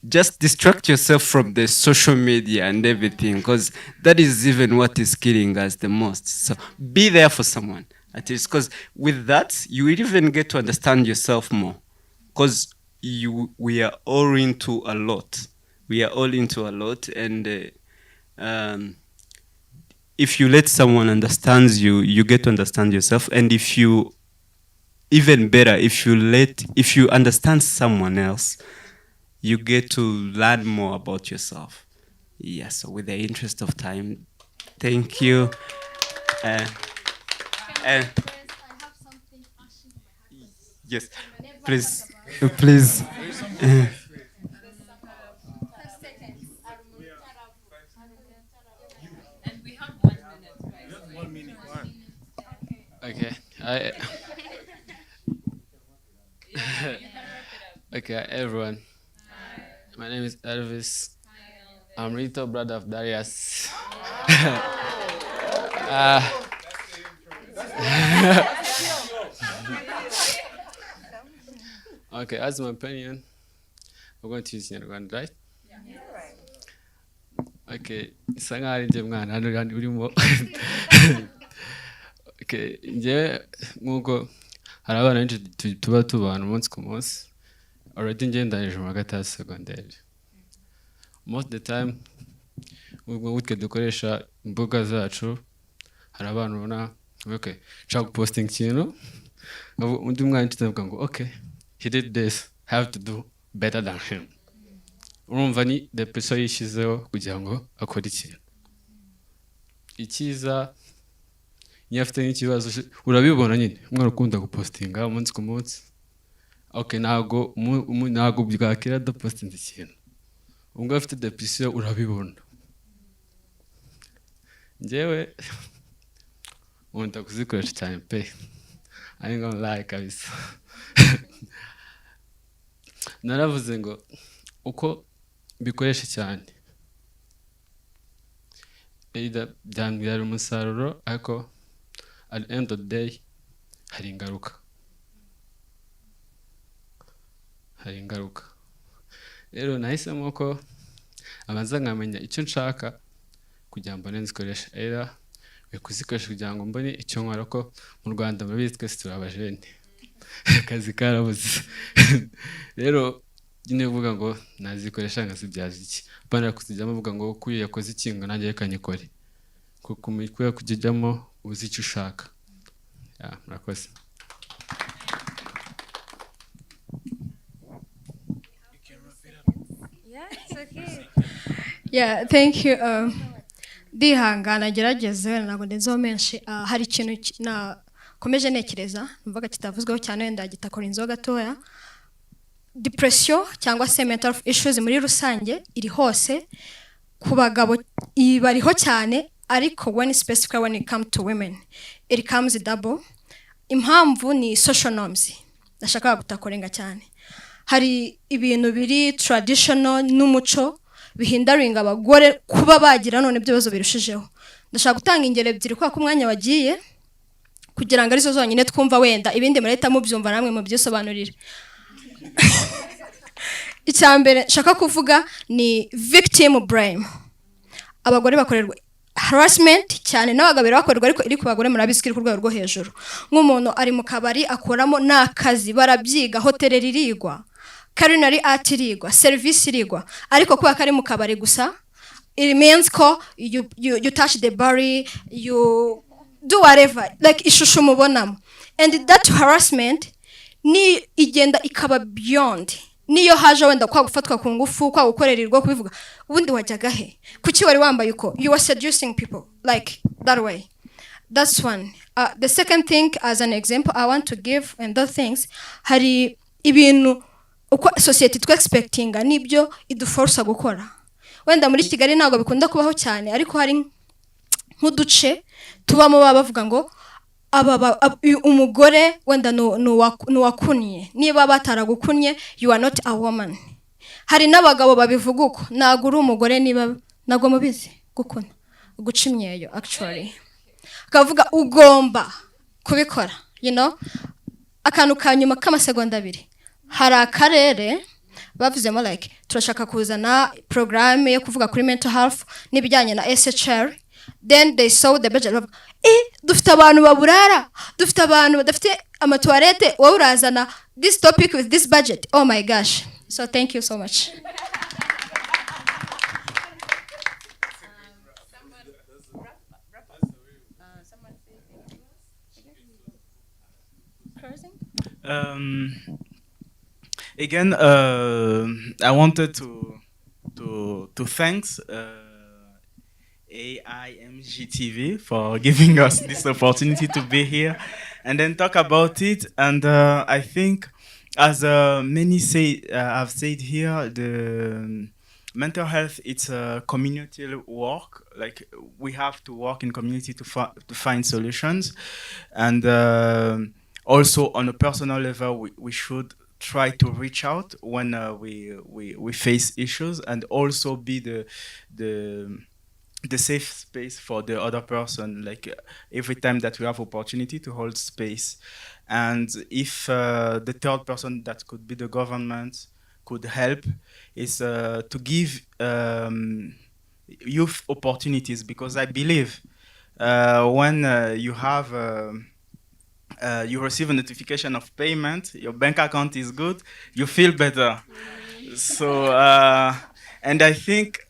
just distract yourself from the social media and everything, because that is even what is killing us the most. So be there for someone. At least, because with that, you will even get to understand yourself more. Because we are all into a lot. We are all into a lot, and if you let someone understand you, you get to understand yourself. And if you, even better, if you understand someone else, you get to learn more about yourself. Yeah. So, with the interest of time, thank you. Yes, please, please. Okay. Okay, everyone. My name is Elvis. I'm little brother of Darius. Okay, as my opinion, we're going to use Nyarwanda, right? Okay, isa nkaho ari njye mwana hano urimo. Okay, njye nk'uko hari abana benshi tuba tubana umunsi ku munsi, already njye ndangije mu wa gatatu segonderi. Most of the time, gutwe dukoresha imbuga zacu, hari abantu ubona, okay, nshaka guposting ikintu, undi mwana tutavuga ngo okay, he did this, I have to do better than him. Urumva ni depression yishyizeho kugira ngo akore ikintu. Icyiza niyo afite nk'ikibazo urabibona nyine, umwana ukunda gupostinga umunsi ku munsi. Okay, ntago bwakira adapostinze ikintu. Ubwo afite depression urabibona. Njyewe nkunda kuzikoresha cyane pe. I ain't gonna lie kabisa. Naravuze ngo uko bikoresha cyane byambyara umusaruro, ariko at the end of the day hari ingaruka. Rero nahisemo ko abanza nkamenya icyo nshaka kugira ngo nzikoreshe, era kuzikoresha kugira ngo mbone icyo nkora, ko mu Rwanda murabizi twese turi abajene, akazi karabuze. Rero nyine uvuga ngo nazikoresha nkazibyaza iki, bana kuzijyamo uvuga ngo kuyo yakoze ikingo nanjye reka nyikore, kuko umikuye kujyamo uzi icyo ushaka. Murakoze. Yeah, thank you. Dihangana gerageze ntabwo ndenzeho menshi. Hari ikintu nakomeje nekereza mvuga kitavuzweho cyane, wenda gitakora inzo gatoya. Depression cyangwa se mental issues muri rusange iri hose, ku bagabo ibariho cyane, ariko when specifically when it comes to women it comes double. Impamvu ni social norms. Ndashaka gutakorenga cyane. Hari ibintu biri traditional n'umuco bihindaringa abagore kuba bagira none ibyo bibazo birushijeho. Ndashaka gutanga ingero ebyiri kwa ku mwanya wagiye, kugira ngo arizo zonyine twumva, wenda ibindi mureta mubyumva namwe mu byisobanurire. icya mbere nshaka kuvuga ni victim blame. Abagore bakorerwa harassment cyane, n'abagabo barakorerwa, ariko iri ku bagore murabizi ko iri ku rwego rwo hejuru. Nk'umuntu ari mu kabari akoramo n'akazi, barabyiga, hotelera irigwa, culinary art irigwa, service irigwa, ariko kuba kari mu kabari gusa, it means ko you touch the body, you do whatever, like ishusho mubonamo. And that harassment ni igenda ikaba beyond. Niyo haje wenda kwa gufatwa ku ngufu, kwa gukorererwa, kubivuga ubundi wajyaga he, kuki wari wambaye uko, you are seducing people like that way. That's one. The second thing, as an example I want to give, and those things, hari ibintu uko society twe expectinga nibyo iduforsa gukora. Wenda muri Kigali ntabwo bikunda kubaho cyane, ariko hari nk'uduce tubamo baba bavuga ngo umugore wenda nuwakunye, niba bataragukunye you are not a woman. Hari n'abagabo babivuga uko, ntabwo uri umugore niba ntabwo mubizi gukuna, guca imyeyo actually, akavuga ugomba kubikora, you know. Akantu ka nyuma k'amasegonda 2, hari akarere bavuzemo like turashaka kuzana programme yo kuvuga kuri mental health n'ibijyanye na SHR. Then they saw the budget, dufite abantu baburara, dufite abantu badafite amatoilette, wowe urazana this topic with this budget. Oh my gosh. So thank you so much. Again, I wanted to thanks AIMG TV for giving us this opportunity to be here and then talk about it. And I think, as many have said here, the mental health, it's a community work. Like, we have to work in community to find solutions. And also on a personal level, we should try to reach out when we face issues, and also be the safe space for the other person, like every time that we have opportunity to hold space. And if the third person, that could be the government, could help, is to give youth opportunities, because I believe when you have you receive a notification of payment, your bank account is good, you feel better. So and I think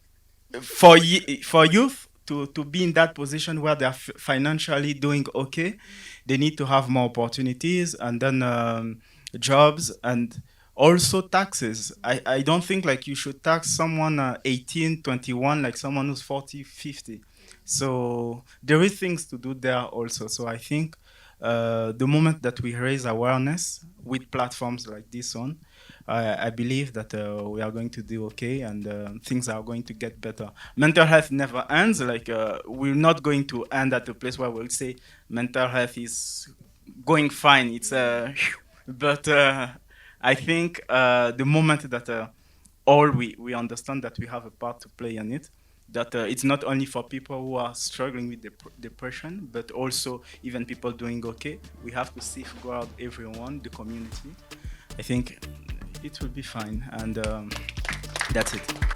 for youth to be in that position where they're financially doing okay, they need to have more opportunities, and then jobs, and also taxes. I don't think like you should tax someone 18, 21, like someone who's 40, 50. So there is things to do there also. So I think the moment that we raise awareness with platforms like this one, I believe that we are going to do okay, and things are going to get better. Mental health never ends. Like, we're not going to end at a place where we'll say mental health is going fine. It's but I think the moment that all we understand that we have a part to play in it, that it's not only for people who are struggling with depression, but also even people doing okay. We have to safeguard everyone, the community. I think it will be fine, and that's it.